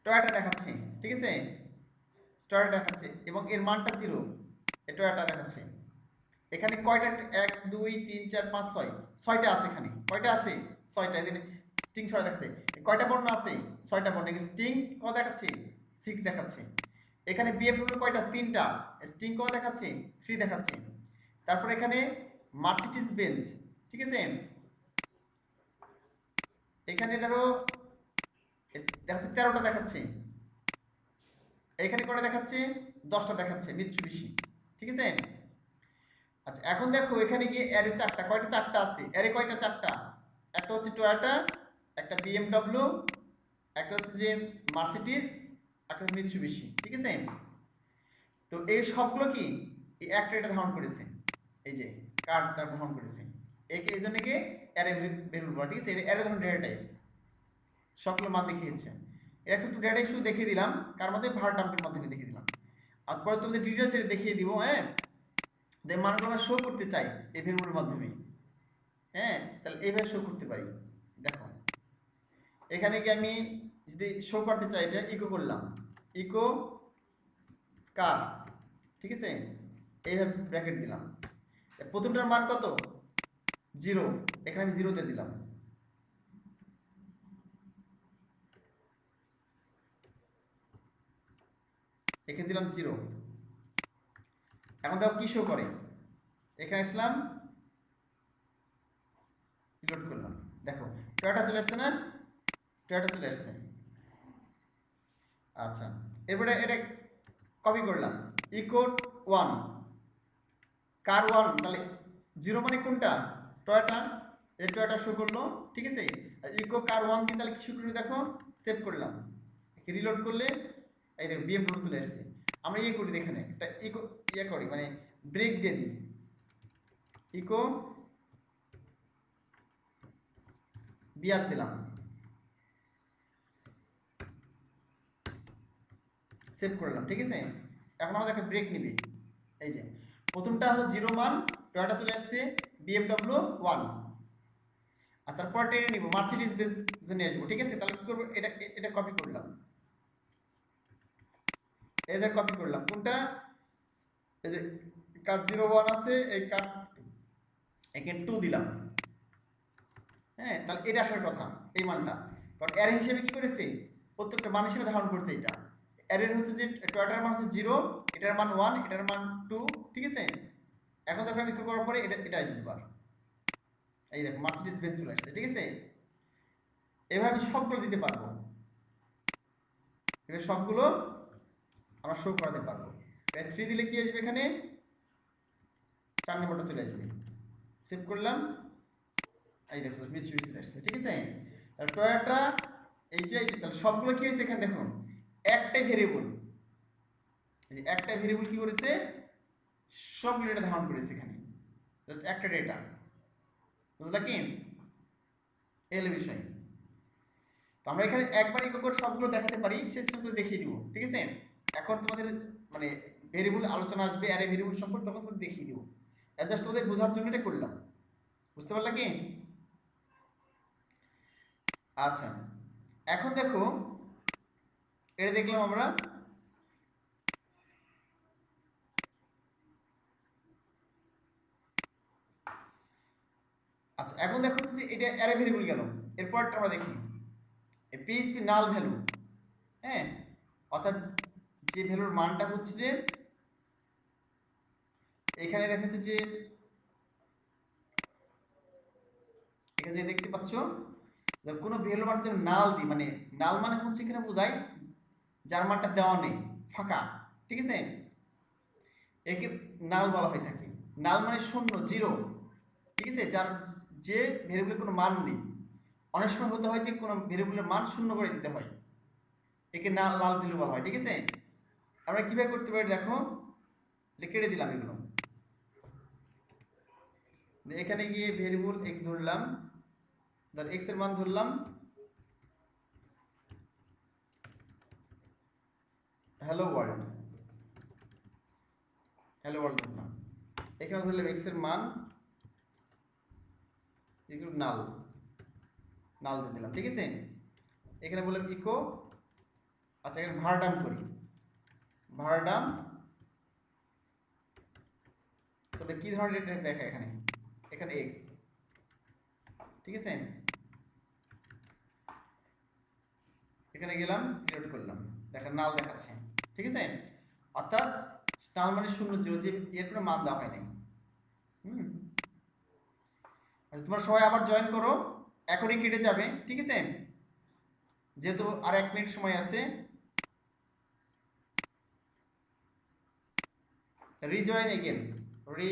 টয়োটা দেখাচ্ছে, ঠিক আছে, টয়োটা দেখাচ্ছে, এবং এর মানটা 0, এই টয়োটা দেখাচ্ছে। এখানে কয়টা? 1 2 3 4 5 6, 6টা আছে এখানে। কয়টা আছে? 6টা। এখানে স্ট্রিং 6 দেখাচ্ছে। কয়টা বর্ণ আছে? 6টা বর্ণ। এখানে স্ট্রিং কত দেখাচ্ছে? 6 দেখাচ্ছে। এখানে বিএমডব্লিউ কয়টা? 3টা। স্ট্রিং কত দেখাচ্ছে? 3 দেখাচ্ছে। তারপর এখানে মার্সিডিজ বেঞ্জ, ঠিক আছে, এখানে ধরো দেখাচ্ছে 13টা দেখাচ্ছে। এখানে কয়টা দেখাচ্ছে? 10টা দেখাচ্ছে মিৎসুবিশি, ঠিক আছে। আচ্ছা এখন দেখো এখানে গিয়ে অ্যারে 4টা, কয়টা? 4টা আছে। অ্যারে কয়টা? 4টা। একটা হচ্ছে টয়োটা, একটা বিএমডব্লিউ, একটা হচ্ছে যে মার্সিডিজ, একটা মিৎসুবিশি, ঠিক আছে। তো এই সবগুলো কি এই একটা এটা ধারণ করেছে, এই যে কার্ড তার ধারণ করেছে। একে এই জন্য কে অ্যারে ভেরিয়েবল বলা, ঠিক আছে। অ্যারে ধরুন ডেটা টাইপ, সবগুলো মান দেখিয়েছে। এটা একটু ডেটা টাইপ শুধু দেখিয়ে দিলাম, কার মাধ্যমে? ভার ডাম্পের মাধ্যমে দেখিয়ে দিলাম। আর পরে তোমাদের ডিটেলস এটা দেখিয়ে দিব, হ্যাঁ, যে মানগুলো আমরা শো করতে চাই এই ভেরিয়েবলের মাধ্যমে, হ্যাঁ, তাহলে এইভাবে শো করতে পারি। দেখো এখানে কি আমি যদি শো করতে চাই, এটা ইকো করলাম, ইকো কার, ঠিক আছে, এইভাবে ব্র্যাকেট দিলাম। প্রথমটার মান কত? 0, এখানে আমি 0 দিয়ে দিলাম। এখানে দিলাম 0। এখন দেখো কি শো করে, এখানে আসলাম, লোড করলাম, দেখো টয়োটা চলে আসছে না? টয়োটা চলে আসছে। আচ্ছা এরপরে এটা কপি করলাম, ইকো 1 কার 1, তাহলে 0 মানে কোনটা? টয়োটা, এই টয়োটা শো করলো, ঠিক আছে। ইকো কার 1 দিয়ে তাহলে কি শো করবে দেখো, সেভ করলাম, রিলোড করলে এই দেখো বিএমডব্লিউ চলে আসছে। আমরা ইয়ে করি এখানে একটা ইকো ইয়ে করি, মানে ব্রেক দিয়ে দিই, ইকো বিয়ার দিলাম, সেভ করলাম, ঠিক আছে। এখন আমাদের একটা ব্রেক নিবে, এই যে প্রথমটা হলো 0 মান, টয়োটা চলে আসছে, বিএমডব্লিউ 1, আর তারপর টেনে নিব মার্সিডিজ বেঞ্জ নিয়ে আসবো, ঠিক আছে। তাহলে কি করবো, এটা এটা কপি করলাম, এদের কপি করলাম, কোনটা? এই যে কার 0 1 আছে, এই কার এখানে 2 দিলাম, হ্যাঁ, তাহলে এটা আসার কথা এই মানটা, কারণ অ্যারে হিসেবে কি করেছে প্রত্যেকটা মান হিসেবে ধারণ করছে। এটা অ্যারের হচ্ছে যে টয়টার মান হচ্ছে 0, এটার মান 1, এটার মান 2, ঠিক আছে। এখন দেখো আমি কি করার পরে এটা আসবে এবার, এই দেখো মার্সিডিজ বেঞ্চ চলে আসছে, ঠিক আছে। এভাবে আমি সবগুলো দিতে পারবো, এবার সবগুলো আমরা শো করাতে পারবো। 3 দিলে কি আসবে এখানে 4 নম্বরটা চলে আসবে। সেভ করলাম, এই দেখো মিসইউজ চলে আসছে, ঠিক আছে। তাহলে টয়োটা এইটাই, তাহলে সবগুলো কি হয়েছে এখানে দেখুন একটাই ভেরিয়েবল, এই যে একটা ভেরিয়েবল কি করেছে সবগুলো এটা ধারণ করেছে এখানে, জাস্ট একটা ডেটা, বুঝলা কি এল বিষয়। তো আমরা এখানে একবারই করে সবগুলো দেখাতে পারি, সেই সিস্টেম দেখিয়ে দিব, ঠিক আছে। এখন তোমাদের মানে ভেরিয়েবল আলোচনা আসবে অ্যারে ভেরিয়েবল সম্পর্কে, তখন তোমাদের দেখিয়ে দিব। জাস্ট তোমাদের বোঝার জন্য এটা করলাম, বুঝতে পারলা কি? আচ্ছা, এখন দেখো এটা দেখলাম আমরা, আচ্ছা এখন দেখো যে এটা অ্যারে ভেরিয়েবল গেল। এরপরটা আমরা দেখি পিএইচপি নাল ভ্যালু, হ্যাঁ, অর্থাৎ যে ভ্যালুর মানটা হচ্ছে যে এখানে দেখাচ্ছে যে এখানে যে দেখতে পাচ্ছ যে কোনো ভ্যালু মান যদি নাল দিই, মানে নাল মানে হচ্ছে এখানে বোঝায় যার মানটা দেওয়া নেই, ফাঁকা, ঠিক আছে, একে নাল বলা হয়ে থাকে। নাল মানে শূন্য, জিরো, ঠিক আছে, যার যে ভেরিয়েবলের কোনো মান নেই। অনেক সময় হতে হয় যে কোনো ভেরিয়েবলের মান শূন্য করে দিতে হয়, একে নাল ভ্যালু বলা হয়, ঠিক আছে। আমরা কিভাবে করতে পারি দেখো, কেটে দিলাম এগুলো, এখানে গিয়ে ভেরিয়েবল x ধরলাম, ধর x এর মান ধরলাম হ্যালো ওয়ার্ল্ড, হ্যালো ওয়ার্ল্ড ধরলাম, এখানে ধরলাম x এর মান এগুলো নাল দিয়ে দিলাম, ঠিক আছে। এখানে বললাম ইকো, আচ্ছা এখানে ভারডাম করি, ভারডাম, তবে কি ধরনের ডেটা দেখা এখানে, এখানে x, ঠিক আছে। এখানে গেলাম রিলোড করলাম, দেখেন নাল দেখাচ্ছে, ঠিক আছে। অর্থাৎ নাল মানে শূন্য, জিরো, যে এর কোনো মান দেওয়া হয় নাই। আচ্ছা তোমরা সবাই আবার জয়েন করো, এখনই কেটে যাবে, ঠিক আছে, যেহেতু আর 1 মিনিট সময় আছে। রিজয়েন এগেন, রি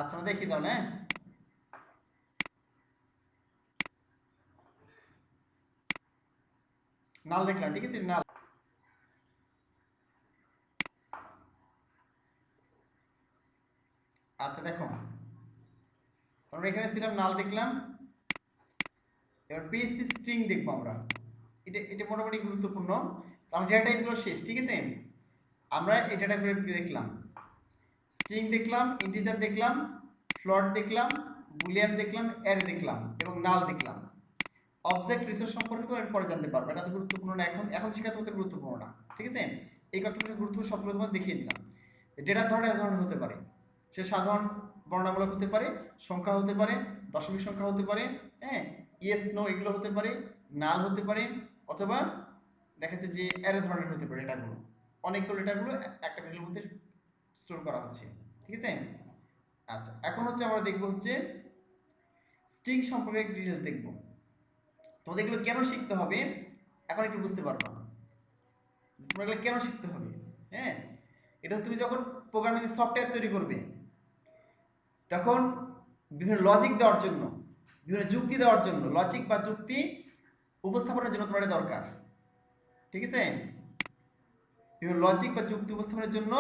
আচ্ছা দেখি দাও না, নাল দেখলাম, ঠিক আছে, নাল। আচ্ছা দেখো আমরা এখানে ছিলাম, নাল দেখলাম, এবার পিএইচপি স্ট্রিং দেখবো আমরা, এটা মোটামুটি গুরুত্বপূর্ণ। কারণ ডেটা টাইপগুলো শেষ, ঠিক আছে। আমরা এই ডেটাগুলো দেখলাম, স্ট্রিং দেখলাম, ইন্টিজার দেখলাম, ফ্লোট দেখলাম, বুলিয়ান দেখলাম, অ্যারে দেখলাম এবং নাল দেখলাম। অবজেক্ট রিসোর্স সম্পর্কে তো পরে জানতে পারবে, এটা তো গুরুত্বপূর্ণ না, এখন শেখা তোমাদের গুরুত্বপূর্ণ না, ঠিক আছে। এই কয়েকটা গুরুত্বপূর্ণ সবগুলো তোমাদের দেখিয়ে দিলাম। ডেটার ধরনের এক ধরনের হতে পারে, সে সাধারণ বর্ণনামূলক হতে পারে, সংখ্যা হতে পারে, দশমিক সংখ্যা হতে পারে, হ্যাঁ, ইয়েস নো এগুলো হতে পারে, নাল হতে পারে, অথবা দেখা যাচ্ছে যে অ্যারে ধরনের হতে পারে ডেটাগুলো, অনেকগুলো ডেটাগুলো একটা ভ্যালুর মধ্যে স্টোর করা হচ্ছে, ঠিক আছে। আচ্ছা, এখন হচ্ছে আমরা দেখবো হচ্ছে স্ট্রিং সম্পর্কে ডিটেলস দেখবো। তোমাদের এগুলো কেন শিখতে হবে এখন একটু বুঝতে পারবা, তোমরা এগুলো কেন শিখতে হবে। হ্যাঁ, এটা তুমি যখন প্রোগ্রামিং সফটওয়্যার তৈরি করবে তখন বিভিন্ন লজিক দেওয়ার জন্য, বিভিন্ন যুক্তি দেওয়ার জন্য, লজিক বা যুক্তি উপস্থাপনের জন্য তোমার এটা দরকার, ঠিক আছে। বিভিন্ন লজিক বা যুক্তি উপস্থাপনের জন্য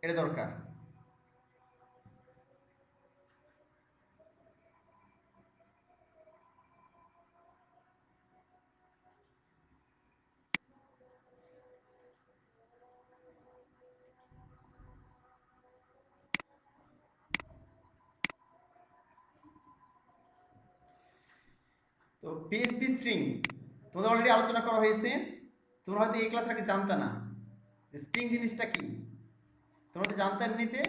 এটা দরকার। তো পিএইচপি স্ট্রিং তোমাদের অলরেডি আলোচনা করা হয়েছে, তোমরা হয়তো এই ক্লাসের আগে জানতে না যে স্ট্রিং জিনিসটা কি। তোমরা তো জানতে এমনিতে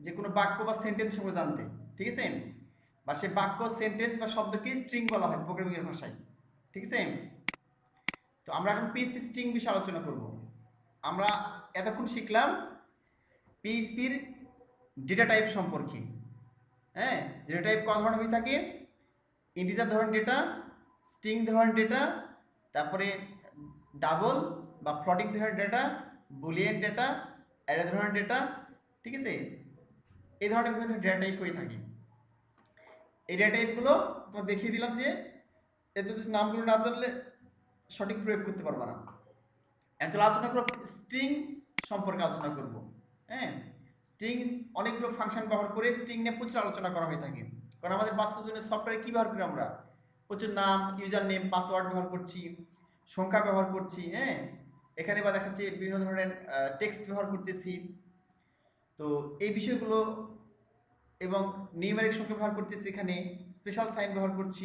যে কোনো বাক্য বা সেন্টেন্স সম্পর্কে জানতে, ঠিক আছে, বা সে বাক্য সেন্টেন্স বা শব্দকে স্ট্রিং বলা হয় প্রোগ্রামিং এর ভাষায়, ঠিক আছে। তো আমরা এখন পিএইচপি স্ট্রিং বিষয়ে আলোচনা করব। আমরা এতক্ষণ শিখলাম পিএইচপির ডেটা টাইপ সম্পর্কে। হ্যাঁ, ডেটা টাইপ কত ধরনের হয়ে থাকে, ইন্টিজার ধরনের ডেটা, স্ট্রিং ধরনের ডেটা, তারপরে ডাবল বা ফ্লোটিং ধরনের ডেটা, বুলিয়ান ডেটা, অ্যারে ধরনের ডেটা, ঠিক আছে। এই ধরনের বিভিন্ন ডেটা টাইপ হয়ে থাকে। এই ডেটা টাইপগুলো তোমার দেখিয়ে দিলাম যে এত নামগুলো না জানলে সঠিক প্রয়োগ করতে পারবা না। এখন আলোচনা করব স্ট্রিং সম্পর্কে আলোচনা করব। হ্যাঁ, স্ট্রিং অনেকগুলো ফাংশন ব্যবহার করে স্ট্রিং নিয়ে প্রচুর আলোচনা করা হয়ে থাকে, কারণ আমাদের বাস্তব জীবনের সফটওয়্যারে কী ব্যবহার করি আমরা, প্রচুর নাম, ইউজার নেম, পাসওয়ার্ড ব্যবহার করছি, সংখ্যা ব্যবহার করছি। হ্যাঁ, এখানে বা দেখাচ্ছে বিভিন্ন ধরনের টেক্সট ব্যবহার করতেছি। তো এই বিষয়গুলো এবং নিউমেরিক সংখ্যা ব্যবহার করতেছি, এখানে স্পেশাল সাইন ব্যবহার করছি।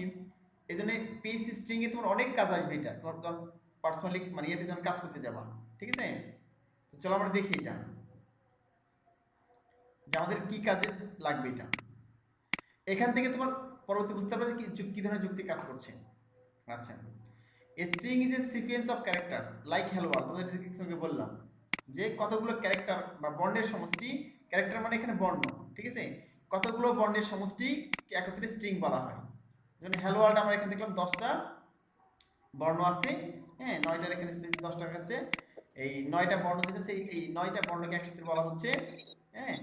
এই জন্য পিএইচপি স্ট্রিংয়ে তোমার অনেক কাজ আসবে, এটা তোমার যখন পার্সোনালি মানে ইয়েতে যখন কাজ করতে যাবা, ঠিক আছে। তো চলো আমরা দেখি এটা যে আমাদের কি কাজে লাগবে এটা। এখান থেকে তোমার পরবর্তী বুঝতে পারবে কি ধরনের যুক্তি কাজ করছে। আচ্ছা, a string is a sequence of characters like hello world. তোমাদের সঙ্গে বললাম যে কতগুলো ক্যারেক্টার বা বর্ণের সমষ্টি, ক্যারেক্টার মানে এখানে বর্ণ, ঠিক আছে, কতগুলো বর্ণের সমষ্টি একত্রে স্ট্রিং বলা হয়। যেমন হ্যালো ওয়ার্ল্ড আমরা এখানে দেখলাম 10টা বর্ণ আছে। হ্যাঁ, 9টার এখানে স্পেস 10টার কাছে এই 9টা বর্ণ যেটা এই 9টা বর্ণকে একসাথে বলা হচ্ছে। হ্যাঁ,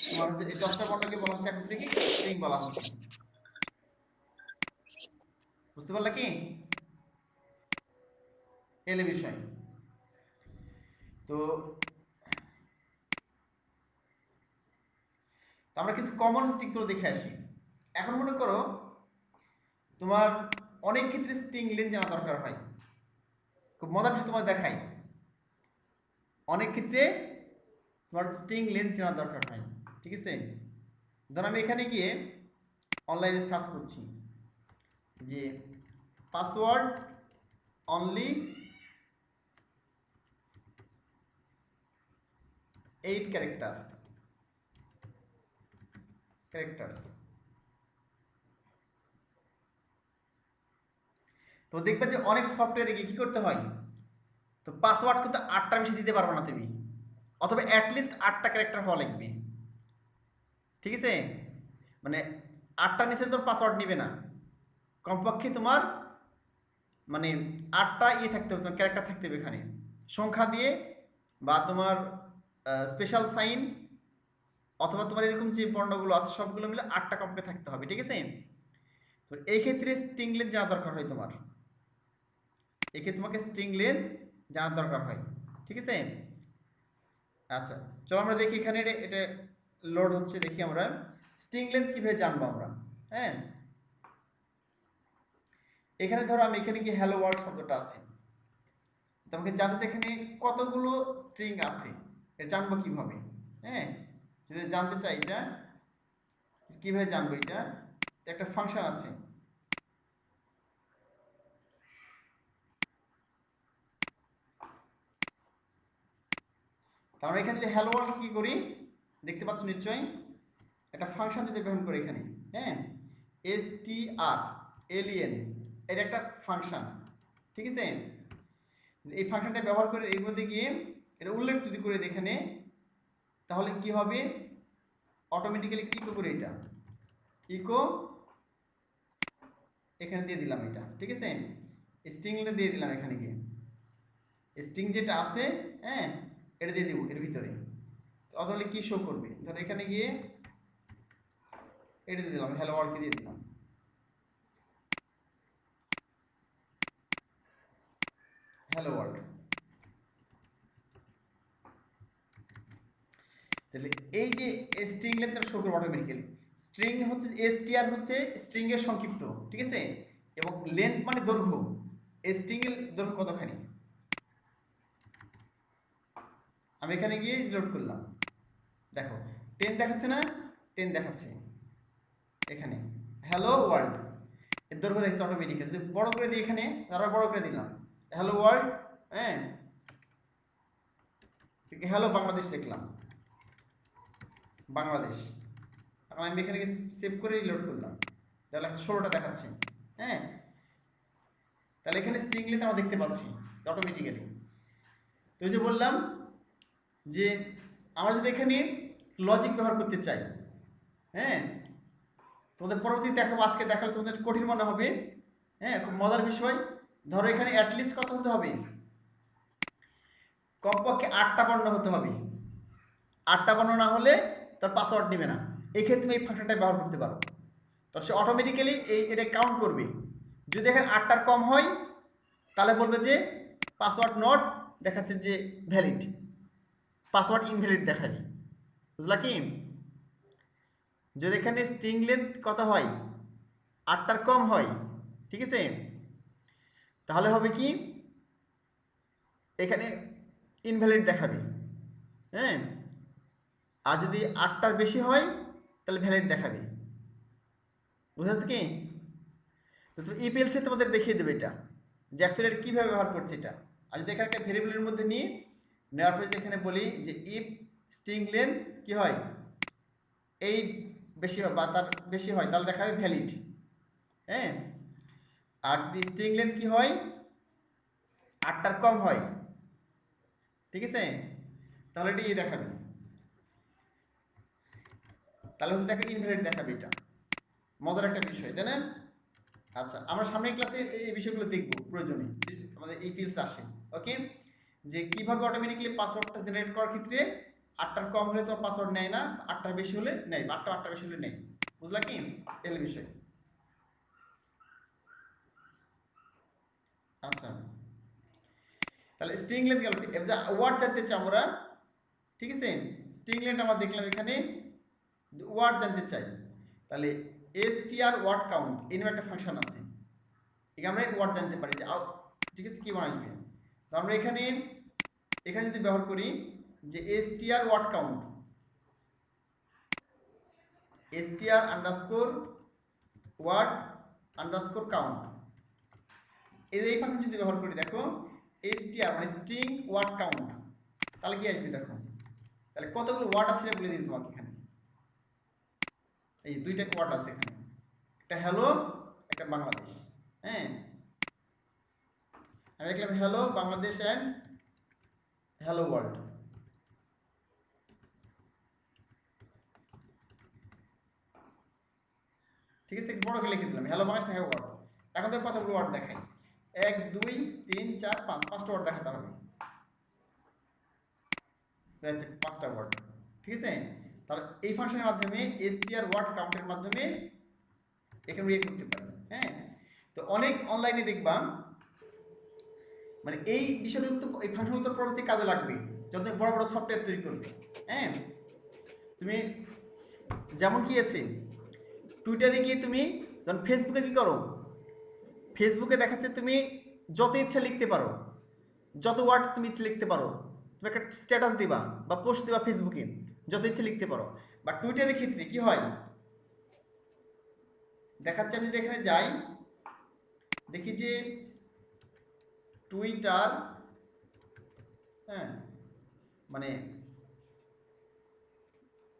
তোমার হচ্ছে এই 10টা বর্ণকে বলা হচ্ছে একসাথে কি স্ট্রিং বলা হচ্ছে। বুঝতে পারলা কি এলে বিষয়। তো আমরা কিছু কমন স্ট্রিংগুলো দেখে আসি। এখন মনে করো তোমার অনেক ক্ষেত্রে স্ট্রিং লেন্থ জানা দরকার হয়। খুব মজার বিষয় তোমার দেখাই, অনেক ক্ষেত্রে তোমার স্ট্রিং লেন্থ জানা দরকার হয়, ঠিক আছে। ধরুন আমি এখানে গিয়ে অনলাইনে সার্চ করছি যে পাসওয়ার্ড অনলি 8 ক্যারেক্টার্স। তো দেখবে যে অনেক সফটওয়্যারে গিয়ে কি করতে হয়, তো পাসওয়ার্ড কিন্তু 8টার বেশি দিতে পারবে না তুমি, অথবা অ্যাটলিস্ট 8টা ক্যারেক্টার হওয়া লাগবে, ঠিক আছে। মানে 8টার নিচে তোর পাসওয়ার্ড নিবে না, কমপক্ষে তোমার মানে 8টা ইয়ে থাকতে হবে, তোমার ক্যারেক্টার থাকতে হবে এখানে সংখ্যা দিয়ে, বা তোমার স্পেশাল সাইন, অথবা তোমার এরকম যে বর্ণগুলো আছে সবগুলো মিলে 8টা কমপক্ষে থাকতে হবে, ঠিক আছে। তো এই ক্ষেত্রে স্ট্রিং লেন্থ জানা দরকার হয় তোমার, এক্ষেত্রে তোমাকে স্ট্রিং লেন্থ জানার দরকার হয়, ঠিক আছে। আচ্ছা, চলো আমরা দেখি এখানে এটা লোড হচ্ছে, দেখি আমরা স্ট্রিং লেন্থ কিভাবে জানবো আমরা। হ্যাঁ, এখানে ধরো আমি এখানে কি হ্যালো ওয়ার্ল্ড শব্দটা আছে, তোমাকে জানতে এখানে কতগুলো স্ট্রিং আছে এটা জানবো কিভাবে। হ্যাঁ, যদি জানতে চাই এটা কিভাবে জানবো, এটা একটা ফাংশন আছে। তাহলে এখানে যদি হ্যালো ওয়ার্ল্ড কি করি দেখতে পাচ্ছ নিশ্চয়ই, একটা ফাংশন যদি ব্যবহার করি এখানে। হ্যাঁ, str এলিয়েন, এটা একটা ফাংশন, ঠিক আছে? এই ফাংশনটা ব্যবহার করে এর মধ্যে গিয়ে এটা উল্লেখ যদি করে এখানে, তাহলে কি হবে, অটোমেটিক্যালি ইকো করে এটা ইকো এখানে দিয়ে দিলাম এটা, ঠিক আছে? স্ট্রিং দিয়ে দিলাম এখানে গিয়ে স্ট্রিং যেটা আছে, হ্যাঁ, এটা দিয়ে দিব এর ভিতরে। তাহলে কি শো করবে, ধর এখানে গিয়ে এটা দিয়ে দিলাম, হ্যালো ওয়ার্ল্ডকে দিয়ে দিলাম, হ্যালো ওয়ার্ল্ড। তাহলে এই যে স্ট্রিং লেন্থটা শো করবে অটোমেটিক্যালি। স্ট্রিং হচ্ছে এসটিআর হচ্ছে স্ট্রিং এর সংক্ষিপ্ত, ঠিক আছে? এবং লেন্থ মানে দৈর্ঘ্য। স্ট্রিং এর দৈর্ঘ্য কতখানি, আমি এখানে গিয়ে লোড করলাম, দেখো 10 দেখাচ্ছে না, 10 দেখাচ্ছে এখানে হ্যালো ওয়ার্ল্ড, এর দৈর্ঘ্য দেখছে অটোমেটিক্যালি। যদি বড় করে দিই এখানে, তারপর বড় করে দিলাম হ্যালো ওয়ার্ল্ড, হ্যাঁ, হ্যালো বাংলাদেশ লিখলাম, বাংলাদেশ। আমি এখানে সেভ করে লোড করলাম, তাহলে 16টা দেখাচ্ছে, হ্যাঁ। তাহলে এখানে স্ট্রিং লেন্থ আমরা দেখতে পাচ্ছি অটোমেটিক্যালি। তো যে বললাম যে আমরা যদি এখানে লজিক ব্যবহার করতে চাই, হ্যাঁ, তোমাদের পরবর্তী দেখাবো, আজকে দেখালে তোমাদের কঠিন মনে হবে, হ্যাঁ, খুব মজার বিষয়। ধরো এখানে অ্যাটলিস্ট কত হতে হবে, কমপক্ষে 8টা বর্ণ হতে হবে। 8টা বর্ণ না হলে তার পাসওয়ার্ড নেবে না। এই ক্ষেত্রে তুমি এই ফাংশনটা ব্যবহার করতে পারো। তো সে অটোমেটিক্যালি এটা কাউন্ট করবে। যদি এখানে 8টার কম হয় তাহলে বলবে যে পাসওয়ার্ড নট দেখাচ্ছে যে ভ্যালিড, পাসওয়ার্ড ইনভ্যালিড দেখাবে, বুঝলা কি? যদি এখানে স্ট্রিং লেন্থ কত হয়, 8টার কম হয়, ঠিক আছে, তাহলে হবে কি, এখানে ইনভ্যালিড দেখাবে, হ্যাঁ। আর যদি 8টার বেশি হয় তাহলে ভ্যালিড দেখাবে, বুঝা যাচ্ছে কি? তো তুমি ইপিএলসি তোমাদের দেখিয়ে দেবে এটা, যে অ্যাকচুয়ালি এটা কীভাবে ব্যবহার করছে এটা। আর যদি এখানে একটা ভেরিয়েবলের মধ্যে নিয়ে নেওয়ার পরে যদি এখানে বলি যে ইফ স্ট্রিং লেন্থ কি হয়, 8 বেশি হয় বা তার বেশি হয়, তাহলে দেখাবে ভ্যালিড, হ্যাঁ। আর যদি স্ট্রিং লেন্থ কি হয়, 8টার কম হয়, ঠিক আছে, তাহলে এটি দেখাবে, তাহলে হচ্ছে দেখো ইনভ্যালিড দেখাবে। এটা মজার একটা বিষয়, তাই না? আচ্ছা, আমরা সামনের ক্লাসে এই বিষয়গুলো দেখব প্রয়োজনে, আমাদের এই ফিল্ডস আসে, ওকে, যে কিভাবে অটোমেটিক্যালি পাসওয়ার্ডটা জেনারেট করার ক্ষেত্রে 8টার কম হলে তো পাসওয়ার্ড নেয় না, 8টার বেশি হলে নেয়, 8টার বেশি হলে নেয়, বুঝলা কি? এই বিষয়। আচ্ছা, তাহলে স্ট্রিং লেন্থ গেল, এবার যে ওয়ার্ড জানতে চাই আমরা, ঠিক আছে, স্ট্রিং লেন্থ আমরা দেখলাম, এখানে ওয়ার্ড জানতে চাই, তাহলে str ওয়ার্ড কাউন্ট এই নামে একটা ফাংশন আছে, এখানে আমরা ওয়ার্ড জানতে পারি যে ঠিক আছে কি আসবে। তো আমরা এখানে যদি ব্যবহার করি যে str word count, str underscore word underscore count, এই ফাংশন যদি ব্যবহার করি, দেখো str মানে স্ট্রিং ওয়ার্ড কাউন্ট, তাহলে কি আসবে দেখো, তাহলে কতগুলো ওয়ার্ড আছে সেটা বলে দিই তোমাকে। এখানে এই দুইটা ওয়ার্ড আছে, এখানে একটা হ্যালো, একটা বাংলাদেশ, হ্যাঁ। আমি লিখলাম hello Bangladesh and hello world, ঠিক আছে, বড় করে লিখে দিলাম হ্যালো বাংলাদেশ হ্যালো ওয়ার্ল্ড। এখন তো কতগুলো ওয়ার্ড দেখাই, 1 2 3 4 5, 5টা ওয়ার্ড দেখাতে হবে, 5টা ওয়ার্ড, ঠিক আছে। তাহলে এই ফাংশনের মাধ্যমে str ওয়ার্ড কাউন্টের মাধ্যমে এখানে ইয়ে করতে পারি, হ্যাঁ। তো অনেক অনলাইনে দেখবা, মানে এই বিষয়গুলো তো, এই ফাংশনগুলো তো পরবর্তী কাজে লাগবে যখন বড় বড় সফটওয়্যার তৈরি করবে, হ্যাঁ। তুমি যেমন কি আছে টুইটারে গিয়ে তুমি যখন ফেসবুকে কি করো, ফেসবুকে দেখাচ্ছে তুমি যত ইচ্ছা লিখতে পারো, যত ওয়ার্ড তুমি ইচ্ছে লিখতে পারো, তুমি একটা স্ট্যাটাস দিবা বা পোস্ট দিবা ফেসবুকে, যত ইচ্ছে লিখতে পারো। বা টুইটারের ক্ষেত্রে কি হয় দেখাচ্ছে, আমি যদি এখানে যাই দেখি যে টুইটার, হ্যাঁ, মানে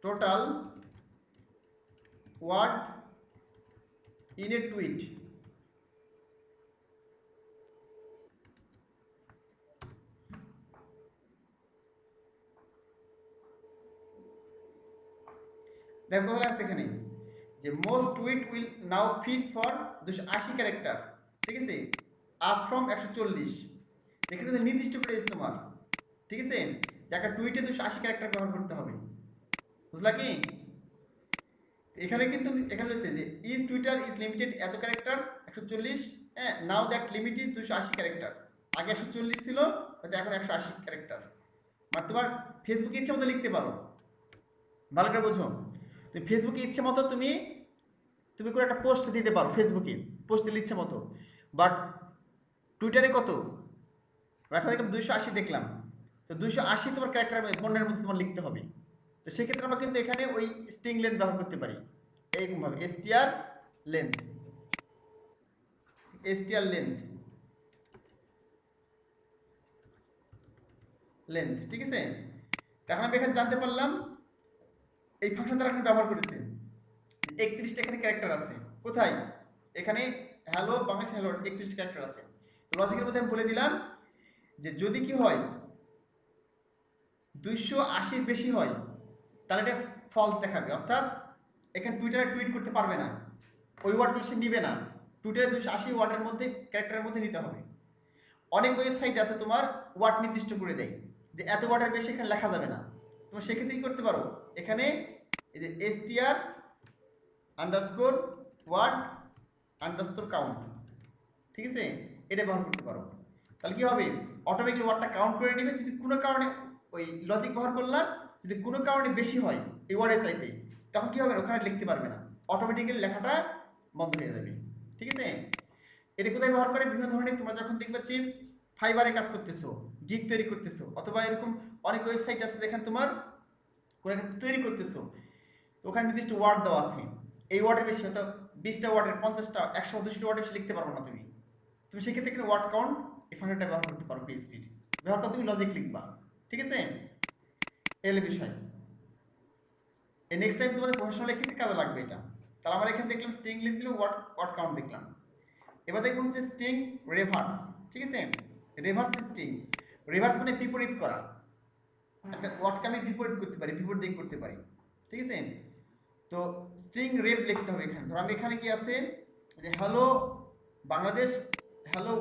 total word in a tweet, দেখো কথা আছে এখানে যে most tweet will now fit for 280 character, ঠিক আছে, আপ ফ্রম 140। এখানে কিন্তু নির্দিষ্ট করে দিয়েছে তোমার, ঠিক আছে, যে একটা টুইটে 280 ক্যারেক্টার ব্যবহার করতে হবে, বুঝলা কি? এখানে কিন্তু এখানে লিখছে যে ইজ টুইটার ইজ লিমিটেড এত ক্যারেক্টার্স 140, হ্যাঁ, now that limit is 280 characters. আগে 140 ছিল, হয়তো এখন 180 ক্যারেক্টার। মানে তোমার ফেসবুকে ইচ্ছে মতো লিখতে পারো, ভালো করে বোঝো। তুমি ফেসবুকে ইচ্ছে মতো তুমি তুমি করে একটা পোস্ট দিতে পারো, ফেসবুকে পোস্ট দিলে ইচ্ছে মতো, বাট টুইটারে কত? এখন দেখলাম 280 দেখলাম, তো 280 তোমার ক্যারেক্টার পণ্যের মধ্যে তোমার লিখতে হবে। তো সেক্ষেত্রে আমরা কিন্তু এখানে ওই স্ট্রিং লেন্থ ব্যবহার করতে পারি এইরকমভাবে, STR length, STR length, length, ঠিক আছে। এখন আমি এখানে জানতে পারলাম এই ফাংশন তারা এখানে ব্যবহার করেছে 31টা এখানে ক্যারেক্টার আছে। কোথায়? এখানে হ্যালো বাংলাদেশ হ্যালো 31টা ক্যারেক্টার আছে। তো লজিকের মধ্যে আমি বলে দিলাম যে যদি কি হয় 280 বেশি হয় তাহলে এটা ফলস দেখাবে, অর্থাৎ এখানে টুইটারে টুইট করতে পারবে না, ওই ওয়ার্ডগুলো সে নিবে না, টুইটারে 280 ওয়ার্ডের মধ্যে ক্যারেক্টারের মধ্যে নিতে হবে। অনেক ওয়েবসাইট আছে তোমার ওয়ার্ড নির্দিষ্ট করে দেয় যে এত ওয়ার্ডের বেশি এখানে লেখা যাবে না, তোমরা সেক্ষেত্রে কি করতে পারো, এখানে এই যে STR underscore word underscore count, ঠিক আছে, এটা ব্যবহার করতে পারো। তাহলে কি হবে, অটোমেটিকলি ওয়ার্ডটা কাউন্ট করে নেবে। যদি কোনো কারণে ওই লজিক ব্যবহার করলাম, যদি কোনো কারণে বেশি হয় এই ওয়ার্ডের চাইতে, তখন কি হবে, ওখানে লিখতে পারবে না, অটোমেটিক্যালি লেখাটা বন্ধ হয়ে যাবে, ঠিক আছে। এটা কোথায় ব্যবহার করে, বিভিন্ন ধরনের তোমরা যখন দেখবে যে ফাইবারে কাজ করতেছো, গিগ তৈরি করতেছো, অথবা এরকম অনেক ওয়েবসাইট আছে যেখানে তোমার কোনো একটা তৈরি করতেছো, তো ওখানে নির্দিষ্ট ওয়ার্ড দেওয়া আছে, এই ওয়ার্ডের বেশি হয়তো 20টা ওয়ার্ডের 50টা 100 200 ওয়ার্ডের বেশি লিখতে পারবে না তুমি। তুমি সেক্ষেত্রে এখানে ওয়ার্ড কাউন্ট এই ফাংশনটা ব্যবহার করতে পারো, পিএইচপি ব্যবহার করে তুমি লজিক লিখবা, ঠিক আছে, এল বিষয়। এই নেক্সট টাইম তোমাদের প্রফেশনাল ক্ষেত্রে কাজে লাগবে এটা। তাহলে আমরা এখানে দেখলাম স্ট্রিং লিখে দিলাম, ওয়ার্ড কাউন্ট দেখলাম। এবার দেখবো হচ্ছে স্ট্রিং রিভার্স, ঠিক আছে, রিভার্স স্ট্রিং। রিভার্স মানে বিপরীত করা, একটা ওয়ার্ডকে আমি বিপরীত করতে পারি, বিপরীত দিক করতে পারি, ঠিক আছে। তো স্ট্রিং রেপ লিখতে হবে এখানে। ধর আমি এখানে কি আছে যে হ্যালো বাংলাদেশ হ্যালো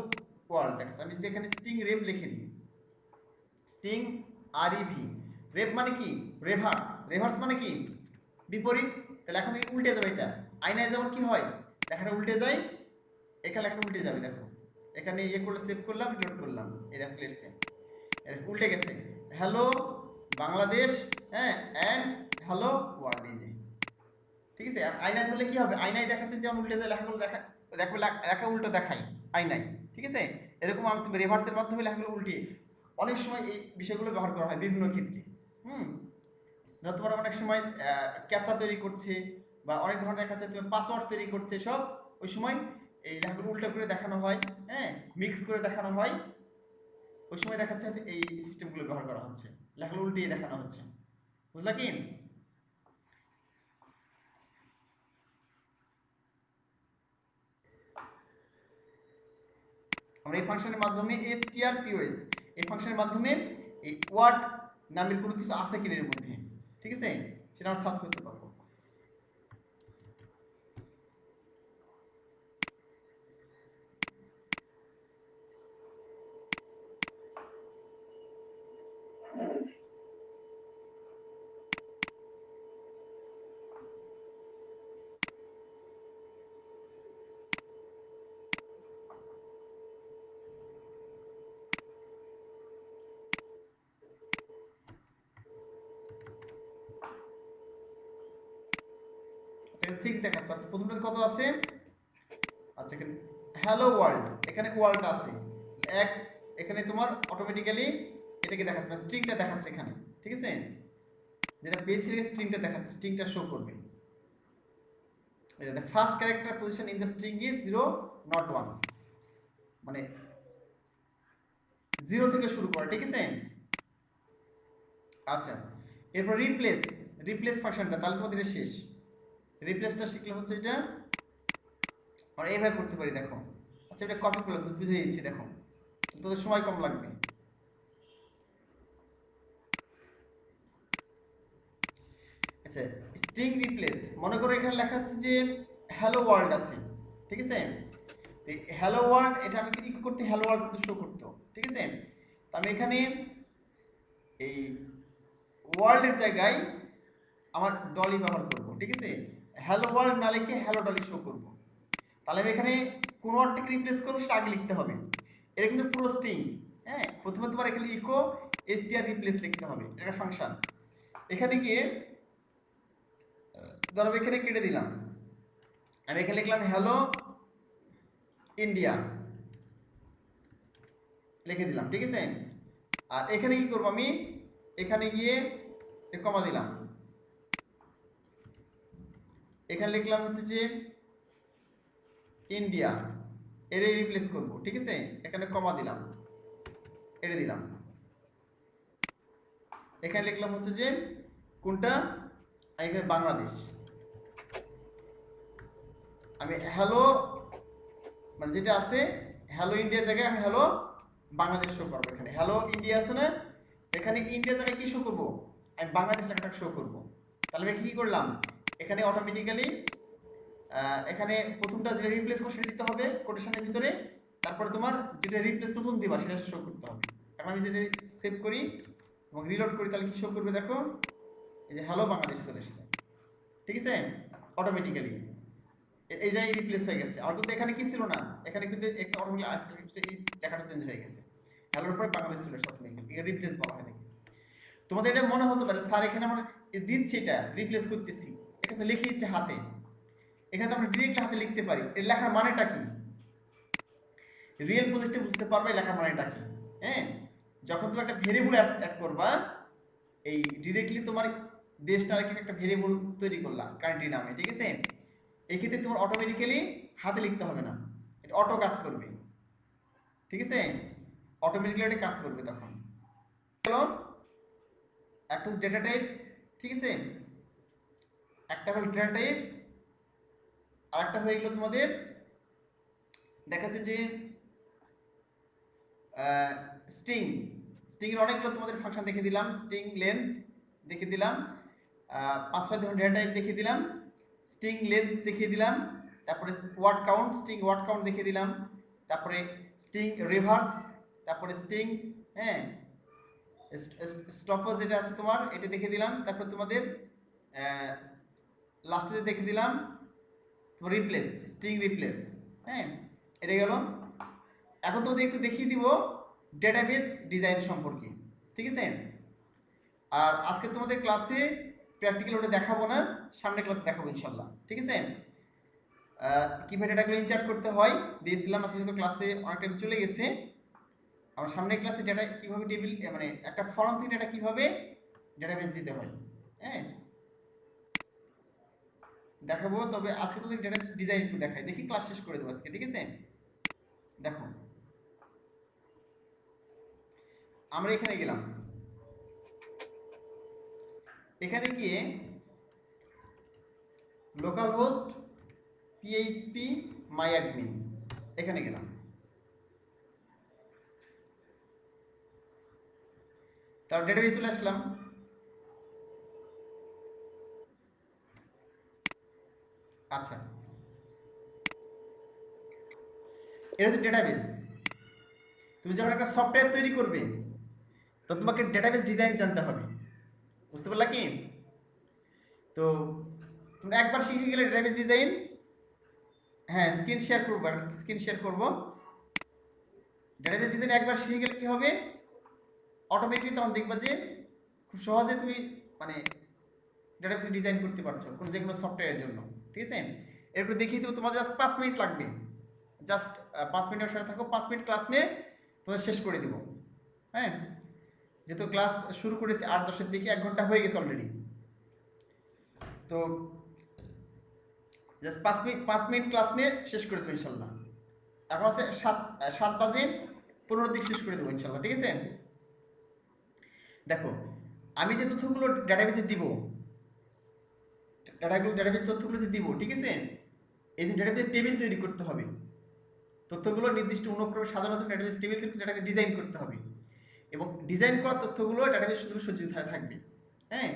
ওয়ার্ল্ড, দেখাচ্ছে, আমি যদি এখানে স্ট্রিং রেপ লিখে দিই, স্ট্রিং আরইভি, রেপ মানে কি, রেভার্স, রেভার্স মানে কি বিপরীত। তাহলে এখন থেকে উল্টে যাবে, এটা আয়নায় যেমন কি হয় লেখাটা উল্টে যায়, এখানে লেখাটা উল্টে যাবে। দেখো এখানে ইয়ে করলে সেভ করলাম, লোড করলাম, এই দেখো এসছে, উল্টে গেছে, হ্যালো বাংলাদেশ, হ্যাঁ, অ্যান্ড হ্যালো ওয়ার্ল্ড, এই যে, ঠিক আছে। আর আয়নায় ধরলে কি হবে, আয়নায় দেখাচ্ছে যেমন উল্টে যায় লেখাগুলো, দেখো লেখা উল্টো দেখাই আয়নায়, ঠিক আছে। এরকম আমি তুমি রিভার্সের মাধ্যমে লেখাগুলো উল্টিয়ে অনেক সময় এই বিষয়গুলো ব্যবহার করা হয় বিভিন্ন ক্ষেত্রে। তোমার অনেক সময় ক্যাপচা তৈরি করছে বা অনেক ধরনের দেখা যাচ্ছে তুমি পাসওয়ার্ড তৈরি করছে, সব ওই সময় এই লেখাগুলো উল্টো করে দেখানো হয়, হ্যাঁ, মিক্স করে দেখানো হয়, ওই সময় দেখাচ্ছে এই সিস্টেমগুলো ব্যবহার করা হচ্ছে, লেখাগুলো উল্টিয়ে দেখানো হচ্ছে, বুঝলা কি? আমরা এই ফাংশনের মাধ্যমে strpos এই ফাংশনের মাধ্যমে এই ওয়ার্ড নামের কোনো কিছু আছে কিনা এর মধ্যে, ঠিক আছে, সেটা আমরা সার্চ করতে পারবো। সেখানে 6 দেখাচ্ছে, অর্থাৎ প্রথমটাতে কত আছে, আচ্ছা এখানে হ্যালো ওয়ার্ল্ড, এখানে ওয়ার্ল্ড আছে এক, এখানে তোমার অটোমেটিক্যালি এটাকে দেখাচ্ছে, মানে স্ট্রিংটা দেখাচ্ছে এখানে, ঠিক আছে, যেটা বেসিক স্ট্রিংটা দেখাচ্ছে, স্ট্রিংটা শো করবে। the first character position in the string is 0 not 1, মানে 0 থেকে শুরু করে, ঠিক আছে। আচ্ছা এরপর রিপ্লেস, রিপ্লেস ফাংশনটা, তাহলে তোমাদের এটা শেষ। রিপ্লেসটা শিখলে হচ্ছে এটা আমরা এইভাবে করতে পারি, দেখো, আচ্ছা এটা কপি করলাম, বুঝে দিচ্ছি, দেখো তোদের সময় কম লাগবে। আচ্ছা আচ্ছা, স্ট্রিং রিপ্লেস, মনে করো এখানে লেখা আছে যে হ্যালো ওয়ার্ল্ড আছে, ঠিক আছে? তো হ্যালো ওয়ার্ল্ড এটা আমি কি করতে, হ্যালো ওয়ার্ল্ড কিন্তু শো করতো, ঠিক আছে? তো আমি এখানে এই ওয়ার্ল্ডের জায়গায় আমার ডলি ব্যবহার করব, ঠিক আছে? হ্যালো ওয়ার্ল্ড না লিখে হ্যালো ডলি শো করব। তাহলে আমি এখানে কোন ওয়ার্ডটাকে রিপ্লেস করবো সেটা আগে লিখতে হবে। এটা কিন্তু পুরো স্ট্রিং, হ্যাঁ? প্রথমে তোমার এখানে ইকো str রিপ্লেস লিখতে হবে, এটা ফাংশন। এখানে গিয়ে ধরো এখানে কেটে দিলাম, আমি এখানে লিখলাম হ্যালো ইন্ডিয়া, লিখে দিলাম, ঠিক আছে? আর এখানে কি করবো আমি, এখানে গিয়ে কমা দিলাম, এখানে লিখলাম হচ্ছে যে ইন্ডিয়া, এর রিপ্লেস করব, ঠিক আছে? এখানে কমা দিলাম, এটা দিলাম, এখানে লিখলাম হচ্ছে যে কোনটা, এখানে বাংলাদেশ। আমি হ্যালো মানে যেটা আছে হ্যালো ইন্ডিয়ার জায়গায় আমি হ্যালো বাংলাদেশ শো করবো। এখানে হ্যালো ইন্ডিয়া আছে না, এখানে ইন্ডিয়ার জায়গায় কি শো করব, আমি বাংলাদেশ লেখাটা শো করব। তাহলে আমি কি করলাম, এখানে অটোমেটিক্যালি এখানে প্রথমটা যেটা রিপ্লেস করবো সেটা দিতে হবে কোটেশনের ভিতরে, তারপরে তোমার যেটা রিপ্লেস নতুন দিবা সেটা শো করতে হবে। এখন আমি যেটা সেভ করি এবং রিলোড করি, তাহলে কি শো করবে দেখো, এই যে হ্যালো বাংলাদেশ চলে এসেছে, ঠিক আছে? অটোমেটিক্যালি এই জায়গায় রিপ্লেস হয়ে গেছে। আর কিন্তু এখানে কি ছিল না, এখানে কিন্তু একটা অটোমেটিক্যালি এই লেখাটা চেঞ্জ হয়ে গেছে, হ্যালোর পরে বাংলাদেশ চলে এসেছে অটোমেটিক্যালি, এটা রিপ্লেস বলা হয় নাকি। তোমাদের এটা মনে হতে পারে স্যার এখানে আমরা দিচ্ছি এটা রিপ্লেস করতেছি, এখানে তো লিখে দিচ্ছে হাতে, এখানে তো আমরা ডিরেক্টলি হাতে লিখতে পারি, এর লেখার মানেটা কি, রিয়েল প্রজেক্টে বুঝতে পারবে লেখার মানেটা কি। হ্যাঁ, যখন তুমি একটা ভেরিয়েবল অ্যাড করবা, এই ডিরেক্টলি তোমার দেশটা একটা ভেরিয়েবল তৈরি করলা কান্ট্রি নামে, ঠিক আছে? এই ক্ষেত্রে তোমার অটোমেটিক্যালি হাতে লিখতে হবে না, এটা অটো কাজ করবে, ঠিক আছে? অটোমেটিক্যালি এটা কাজ করবে তখন। হলো একটা ডেটা টাইপ, ঠিক আছে? একটা হলো ডেটা টাইপ, আর একটা হয়ে গেল তোমাদের দেখাচ্ছে যে স্ট্রিং। স্ট্রিং এর অনেকগুলো তোমাদের ফাংশন দেখে দিলাম, স্ট্রিং লেন্থ দেখে দিলাম, 5-6 ধরনের ডেটা টাইপ দেখে দিলাম, স্ট্রিং লেন্থ দেখিয়ে দিলাম, তারপরে word count, string word count দেখিয়ে দিলাম, তারপরে স্ট্রিং রিভার্স, তারপরে স্ট্রিং, হ্যাঁ, স্টপজ যেটা আছে তোমার এটা দেখে দিলাম, তারপর তোমাদের লাস্টে দেখে দিলাম তোমার রিপ্লেস, স্ট্রিং রিপ্লেস, হ্যাঁ, এটা গেল। এখন তোমাদের একটু দেখিয়ে দিব ডেটাবেস ডিজাইন সম্পর্কে, ঠিক আছে? আর আজকে তোমাদের ক্লাসে প্র্যাকটিক্যাল ওটা দেখাবো না, সামনে ক্লাসে দেখাবো ইনশাল্লাহ, ঠিক আছে? কিভাবে ডেটাগুলো ইনসার্ট করতে হয় দিয়েছিলাম, আজকে যেহেতু ক্লাসে অনেক টাইম চলে গেছে, আমার সামনের ক্লাসে ডেটা কিভাবে টেবিল মানে একটা ফর্ম থেকে ডেটা কিভাবে ডেটাবেস দিতে হয়, হ্যাঁ, দেখাবো। তবে আজকে তোদের ডেটা ডিজাইন একটু দেখাই, দেখি ক্লাস শেষ করে দেবো আজকে, ঠিক আছে? দেখো আমরা এখানে গেলাম, এখানে গিয়ে লোকাল হোস্ট PHP মাই অ্যাডমিন, এখানে গেলাম, তার ডেটাবেস চলে আসলাম। আচ্ছা, এটা হচ্ছে ডেটাবেস। তুমি যখন একটা সফটওয়্যার তৈরি করবে তো তোমাকে ডেটাবেস ডিজাইন জানতে হবে, বুঝতে পারলা কি? তো তোমরা একবার শিখে গেলে ডেটাবেস ডিজাইন, হ্যাঁ স্ক্রিন শেয়ার করবো, স্ক্রিন শেয়ার করবো। ডেটাবেস ডিজাইন একবার শিখে গেলে কি হবে, অটোমেটিকলি তখন দেখবা যে খুব সহজে তুমি মানে ডেটাবেস ডিজাইন করতে পারছো কোনো যে কোনো সফটওয়্যারের জন্য, ঠিক আছে? এরপর দেখিয়ে দেবো, তোমাদের জাস্ট 5 মিনিট লাগবে, জাস্ট 5 মিনিটের সাথে থাকো, 5 মিনিট ক্লাস নিয়ে তোমাদের শেষ করে দেবো, হ্যাঁ? যেহেতু ক্লাস শুরু করেছি 8-10-এর দিকে, 1 ঘন্টা হয়ে গেছে অলরেডি, তো জাস্ট 5 মিনিট ক্লাস নিয়ে শেষ করে দেবো ইনশাল্লাহ। এখন আছে 7:15 দিক শেষ করে দেবো ইনশাল্লাহ, ঠিক আছে? দেখো আমি যে তথ্যগুলো ডেটাবেসে দিব, ডেটাবেস তথ্যগুলো যে দিব, ঠিক আছে? এই যে ডেটাবেস টেবিল তৈরি করতে হবে, তথ্যগুলো নির্দিষ্ট অনুক্রমে সাজানোর জন্য ডেটাবেস টেবিল ডেটাকে ডিজাইন করতে হবে, এবং ডিজাইন করা তথ্যগুলো ডেটাবেস শুধু সজ্জিত থাকবে, হ্যাঁ?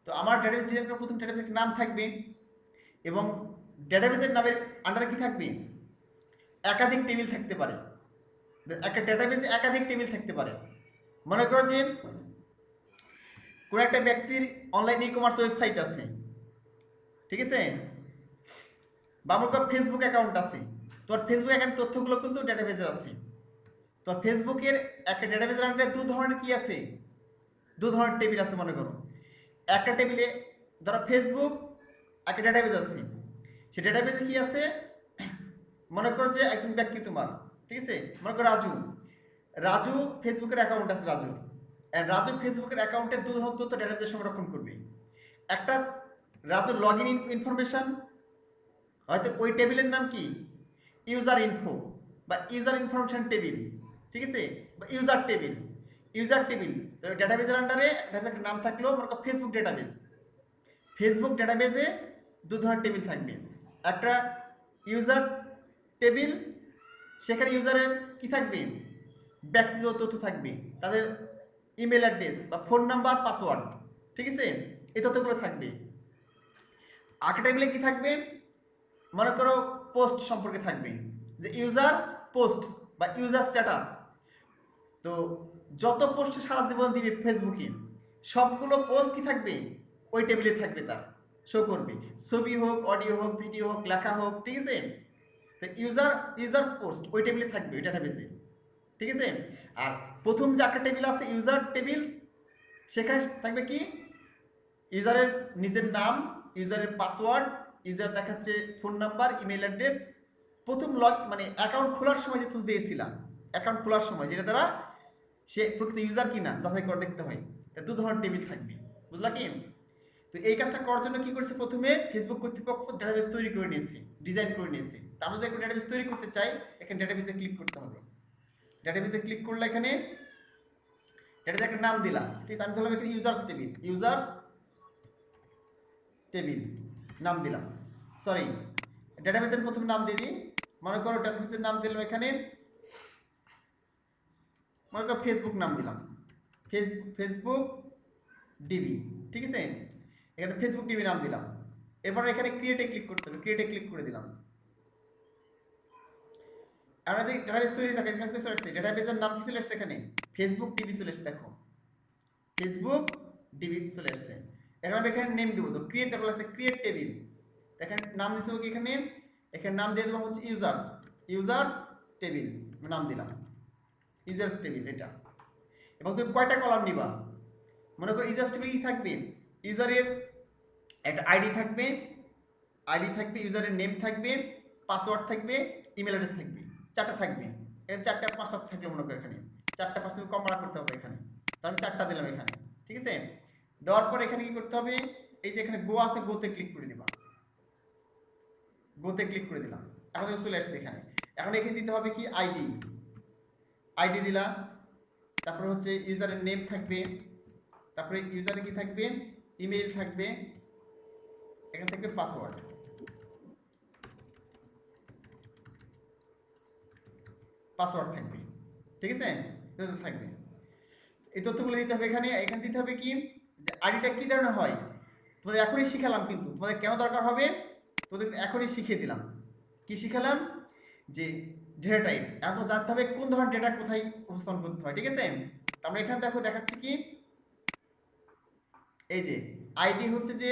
তো আমার ডেটাবেস ডিজাইন করার প্রথম ডেটাবেসের নাম থাকবে এবং ডেটাবেসের নামের আন্ডারে কি থাকবে, একাধিক টেবিল থাকতে পারে। একটা ডেটাবেসে একাধিক টেবিল থাকতে পারে। মনে করো যে কোনো একটা ব্যক্তির অনলাইন ই কমার্স ওয়েবসাইট আছে, ঠিক আছে, বা মনে করো ফেসবুক অ্যাকাউন্ট আছে, তোমার ফেসবুক অ্যাকাউন্ট তথ্যগুলো কিন্তু ডেটাবেসে আছে। তোমার ফেসবুকের একটা ডেটাবেসের আন্ডারে দু ধরনের কি আছে, দু ধরনের টেবিল আছে। মনে করো একটা টেবিলে ধরো ফেসবুক একটা ডেটাবেস আছে, সেই ডেটাবেসে কি আছে, মনে করো যে একজন ব্যক্তি তোমার, ঠিক আছে, মনে করো রাজু, রাজু ফেসবুকের অ্যাকাউন্ট আছে রাজুর, রাজু ফেসবুকের অ্যাকাউন্টে দু ধরনের তথ্য ডেটাবেসে সংরক্ষণ করবে। একটা রাজুর লগ ইন ইনফরমেশন, হয়তো ওই টেবিলের নাম কি ইউজার ইনফো বা ইউজার ইনফরমেশন টেবিল, ঠিক আছে, বা ইউজার টেবিল, ইউজার টেবিল। তো ডেটাবেসের আন্ডারে একটা নাম থাকলো মনে করো ফেসবুক ডেটাবেস, ফেসবুক ডেটাবেসে দু ধরনের টেবিল থাকবে। একটা ইউজার টেবিল, সেখানে ইউজারের কি থাকবে, ব্যক্তিগত তথ্য থাকবে, তাদের ইমেল অ্যাড্রেস বা ফোন নাম্বার, পাসওয়ার্ড, ঠিক আছে, এই তথ্যগুলো থাকবে। আরেকটা টেবিলে কি থাকবে, মনে করো পোস্ট সম্পর্কে থাকবে, যে ইউজার পোস্ট বা ইউজার স্ট্যাটাস। তো যত পোস্ট সারা জীবন দিবে ফেসবুকে, সবগুলো পোস্ট কি থাকবে, ওই টেবিলে থাকবে, তার শো করবে, ছবি হোক, অডিও হোক, ভিডিও হোক, লেখা হোক, ঠিক আছে। তো ইউজার্স পোস্ট ওই টেবিলে থাকবে, ওই ডাটাবেসে, ঠিক আছে। আর প্রথম যে একটা টেবিল আছে ইউজার টেবিলস, সেখানে থাকবে কি, ইউজারের নিজের নাম, ইউজারের পাসওয়ার্ড, ইউজার দেখাচ্ছে ফোন নাম্বার, ইমেল অ্যাড্রেস, প্রথম মানে অ্যাকাউন্ট খোলার সময় যে তুমি দিয়েছিলাম, অ্যাকাউন্ট খোলার সময় যেটা দ্বারা সে প্রকৃত ইউজার কিনা যাচাই করে দেখতে হয়। দু ধরনের টেবিল থাকবে, বুঝলা কি। তো এই কাজটা করার জন্য কি করছে, প্রথমে ফেসবুক কর্তৃপক্ষ ডেটাবেস তৈরি করে নিয়েছে, ডিজাইন করে নিয়েছে। তা আমরা যদি একটা ডেটাবেস তৈরি করতে চাই, এখানে ডেটাবেসে ক্লিক করতে হবে। ডেটাবেসে ক্লিক করলে এখানে ডেটাতে একটা নাম দিলাম, ঠিক আছে, আমি ধরলাম এখানে ইউজার্স টেবিল, ইউজার্স টেবিল নাম দিলাম, সরি ডেটাবেসের প্রথম নাম দিয়ে দিই। মনে করো ডেটাবেসের নাম দিলাম এখানে, মনে করো ফেসবুক নাম দিলাম, ফেসবুক ডিবি, ঠিক আছে, এখানে ফেসবুক ডিবি নাম দিলাম। এরপর এখানে ক্রিয়েটে ক্লিক করতে হবে, ক্রিয়েটে ক্লিক করে দিলাম। আমাদের ডেটাবেস তৈরি থাকে, এখানে চলে আসছে ডেটাবেসের নাম কি চলে আসছে, এখানে ফেসবুক ডিবি চলে আসছে, দেখো ফেসবুক ডিবি চলে আসছে। এখন আমি এখানে নেম দেবো, তো ক্রিয়েট দেখো আছে ক্রিয়েট টেবিল, এখানে নাম দিতে হবে কি, এখানে এখানে নাম দিয়ে দেবো হচ্ছে ইউজার্স টেবিল নাম দিলাম, ইউজার্স টেবিল এটা। এবং তুমি কয়টা কলাম নিবা, মনে করো ইউজার্স টেবিল কি থাকবে, ইউজারের একটা আইডি থাকবে, ইউজারের নেম থাকবে, পাসওয়ার্ড থাকবে, ইমেল অ্যাড্রেস থাকবে, চারটা থাকবে। এখানে চারটা পাঁচটা থাকলে মনে করো এখানে চারটা পাঁচটা কম বাড়া করতে হবে এখানে, তার আমি চারটা দিলাম এখানে, ঠিক আছে। দেওয়ার পর এখানে কি করতে হবে, এই যে এখানে গো আছে, গোতে ক্লিক করে দিবা, গোতে ক্লিক করে দিলাম। এখন চলে আসছে এখানে। এখন এখানে দিতে হবে কি আইডি দিলাম, তারপরে হচ্ছে ইউজারের নেম থাকবে, তারপরে ইউজারে কি থাকবে, ইমেইল থাকবে, এখান থেকে পাসওয়ার্ড, থাকবে, ঠিক আছে, থাকবে। এই তথ্যগুলো দিতে হবে এখানে। এখানে দিতে হবে কি, যে আইডিটা কি ধরনের হয়, তোমাদের এখনই শিখালাম, কিন্তু তোমাদের কেন দরকার হবে, তোমাদের এখনই শিখিয়ে দিলাম। কি শিখালাম, যে ডেটা টাইপ, এখন জানতে হবে কোন ধরনের ডেটা কোথায় উপস্থাপন করতে হয়, ঠিক আছে। আমরা এখানে দেখো দেখাচ্ছি কি, এই যে আইডি হচ্ছে যে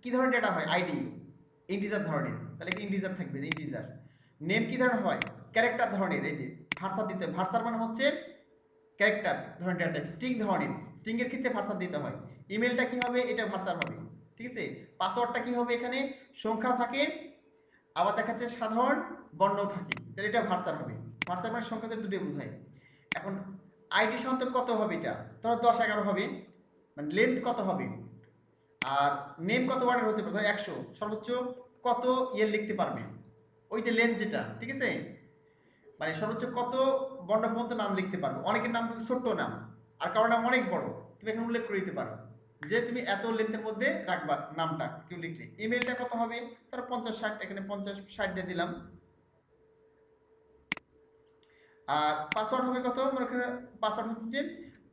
কি ধরনের ডেটা হয়, আইডি ইন্টিজার ধরনের, তাহলে কি ইন্টিজার থাকবে, ইন্টিজার। নেম কি ধরনের হয়, ক্যারেক্টার ধরনের, এই যে ভার্সার দিতে হয়, ভার্সার মানে হচ্ছে ক্যারেক্টার ধরনের ডেটা টাইপ, স্ট্রিং ধরনের, স্ট্রিং এর ক্ষেত্রে ভার্সার দিতে হয়। ইমেলটা কি হবে, এটা ভার্সার হবে, ঠিক আছে। পাসওয়ার্ডটা কি হবে, এখানে সংখ্যা থাকে, আবার দেখাচ্ছে সাধারণ বর্ণও থাকে, তাহলে এটা ভার্সার হবে। ভার্সার মানে সংখ্যাতে দুটোই বোঝায়। এখন আইডি সাধারণত কত হবে, এটা ধরো 10-11 হবে, মানে লেন্থ কত হবে, আর নেম কত ওয়ার্ডের হতে পারে, ধরো 100, সর্বোচ্চ কত ইয়ে লিখতে পারবে, ওই যে লেন্থ যেটা, ঠিক আছে, মানে সর্বোচ্চ কত বর্ণ পর্যন্ত নাম লিখতে পারবে। অনেকের নাম ছোট্ট নাম, আর কারোর নাম অনেক বড়, তুমি এখানে উল্লেখ করে দিতে পারো যে তুমি এত লেন্থের মধ্যে রাখবা নামটা কেউ লিখলে। ইমেলটা কত হবে, ধরো 50-60, এখানে 50-60 দিয়ে দিলাম। আর পাসওয়ার্ড হবে কত, মনে করেন পাসওয়ার্ড হচ্ছে যে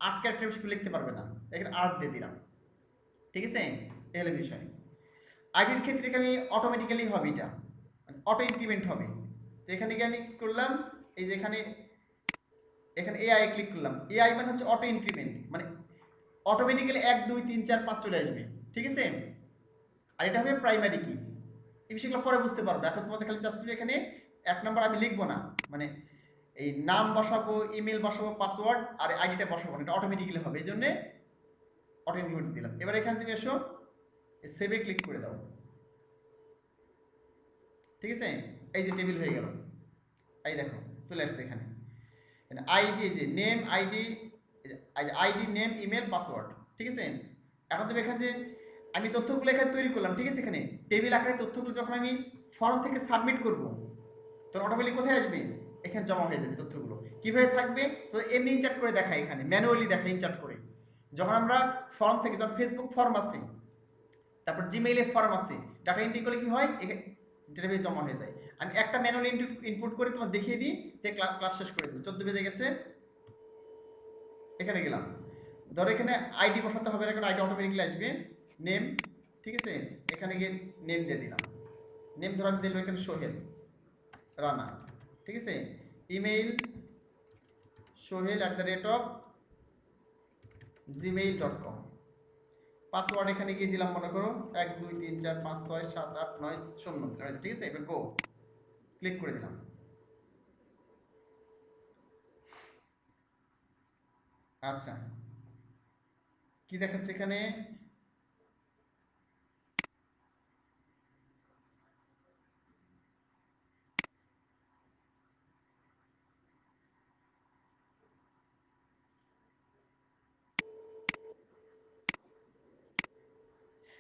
8 ক্যারেক্টার বেশি লিখতে পারবে না, এখানে 8 দিয়ে দিলাম, ঠিক আছে, এই হলো বিষয়। আইডির ক্ষেত্রে আমি অটোমেটিক্যালি হবে, এটা মানে অটো ইনক্রিমেন্ট হবে। তো এখানে গিয়ে আমি কি করলাম, এই যে এখানে এআই ক্লিক করলাম। এআই মানে হচ্ছে অটো ইনক্রিমেন্ট, মানে অটোমেটিক্যালি 1 2 3 4 5 চলে আসবে, ঠিক আছে। আর এটা হবে প্রাইমারি কি, এই বিষয়গুলো পরে বুঝতে পারবো। এখন তোমাদের খালি জাস্ট এখানে 1 নম্বর আমি লিখবো না, মানে এই নাম বসাবো, ইমেল বসাবো, পাসওয়ার্ড আর আইডিটা বসাবো না, এটা অটোমেটিক্যালি হবে, এই জন্য অটো ইনক্রিমেন্ট দিলাম। এবার এখানে তুমি এসো, সেভে ক্লিক করে দাও, ঠিক আছে। এই যে টেবিল হয়ে গেল, এই দেখো চলে আসছে এখানে আইডি, এই যে name ID, ID name email password, ঠিক আছে। এখন তুমি এখানে যে আমি তথ্যগুলো এখানে তৈরি করলাম, ঠিক আছে, এখানে টেবিল আকারে তথ্যগুলো যখন আমি ফর্ম থেকে সাবমিট করব, তখন অটোমেটিক কোথায় আসবে, এখানে জমা হয়ে যাবে তথ্যগুলো। কিভাবে থাকবে, তো এমনি ইনচার্ট করে দেখায়, এখানে ম্যানুয়ালি দেখায় ইনচার্ট করে। যখন আমরা ফর্ম থেকে, যখন ফেসবুক ফর্ম আছে, তারপর জিমেইলে ফর্ম আছে, ডাটা এন্ট্রি করলে কি হয়, ডেটাবেস জমা হয়ে যায়। আমি একটা ম্যানুয়ালি ইনপুট করে তোমার দেখিয়ে দিই, তে ক্লাস শেষ করে দেবো। 14 বেজে গেছে, এখানে গেলাম, ধরো এখানে আইডি বসাতে হবে না, কারণ আইডি অটোমেটিকলি আসবে। নেম, ঠিক আছে, এখানে গিয়ে নেম দিয়ে দিলাম। নেম ধরো আমি দিলাম এখানে সোহেল রানা, ঠিক আছে। Email sohel@gmail.com। পাসওয়ার্ড এখানে গিয়ে দিলাম, মনে করো 1 2 3 4 5 6 7 8 9 0, ঠিক আছে। এবার গো ক্লিক করে দিলাম। আচ্ছা, কি দেখাচ্ছে এখানে,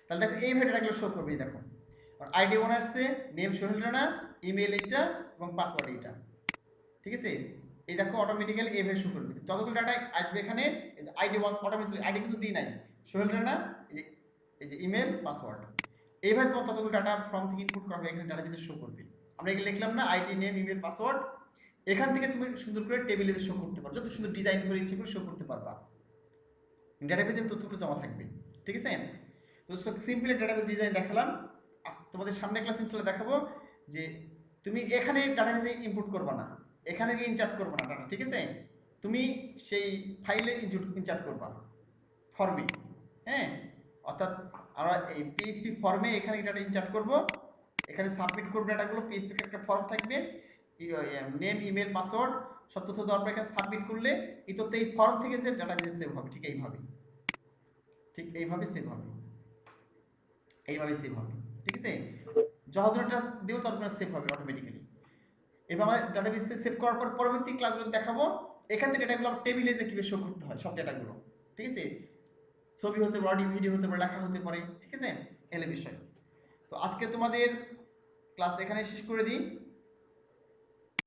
তাহলে দেখো এই ডেটাগুলো শো করবে, দেখো আইডি ওয়ান আসছে, নেম সোহেল রানা, ইমেল এইটা এবং পাসওয়ার্ড এইটা, ঠিক আছে। এই দেখো অটোমেটিক্যালি এইভাবে শো করবে। যতগুলো ডাটা আসবে এখানে, এই যে আইডি ওয়ান অটোমেটিক্যালি, আইডি কিন্তু দিই নাই, সোহেল রানা, এই যে ইমেল পাসওয়ার্ড, এইভাবে তোমার ততগুলো ডাটা ফর্ম থেকে ইনপুট করা হবে, এখানে ডাটাবেসে শো করবে। আমরা এগুলো লিখলাম না, আইডি নেম ইমেল পাসওয়ার্ড, এখান থেকে তুমি সুন্দর করে টেবিলে শো করতে পারো, যত সুন্দর ডিজাইন করে ইচ্ছে করে শো করতে পারবা, ডাটাবেসে তথ্যগুলো জমা থাকবে, ঠিক আছে। তো সিম্পলি ডাটাবেস ডিজাইন দেখালাম। তোমাদের সামনে ক্লাস ইনশাআল্লাহ দেখাবো যে তুমি এখানে ডাটাবেসে ইনপুট করবে না, এখানে গিয়ে ইনসার্ট করবে না ডাটা, ঠিক আছে। তুমি সেই ফাইলে ইনসার্ট করবা ফর্মে, হ্যাঁ। অর্থাৎ আমরা এই পিএইচপি ফর্মে এখানে ডাটা ইনসার্ট করব, এখানে সাবমিট করব ডাটাগুলো। পিএইচপি একটা ফর্ম থাকবে, নেম ইমেল পাসওয়ার্ড সব তথ্য দেওয়ার পর এখানে সাবমিট করলে এই তথ্য এই ফর্ম থেকে যে ডাটাবেসে সেভ হবে, ঠিক এইভাবে সেভ হবে, এইভাবে সেভ হবে, ঠিক আছে। যতটা দিও ততটা সেভ হবে অটোমেটিক্যালি। এবার আমরা ডাটাবেসে সেভ করার পর পরবর্তী ক্লাসগুলো দেখাবো এখান থেকে ডেটাগুলো টেবিলে যে কিভাবে শো করতে হয় সব ডেটাগুলো, ঠিক আছে। ছবি হতে পারে, অডিও ভিডিও হতে পারে, লেখা হতে পারে, ঠিক আছে, এলে বিষয়। তো আজকে তোমাদের ক্লাস এখানে শেষ করে দিই।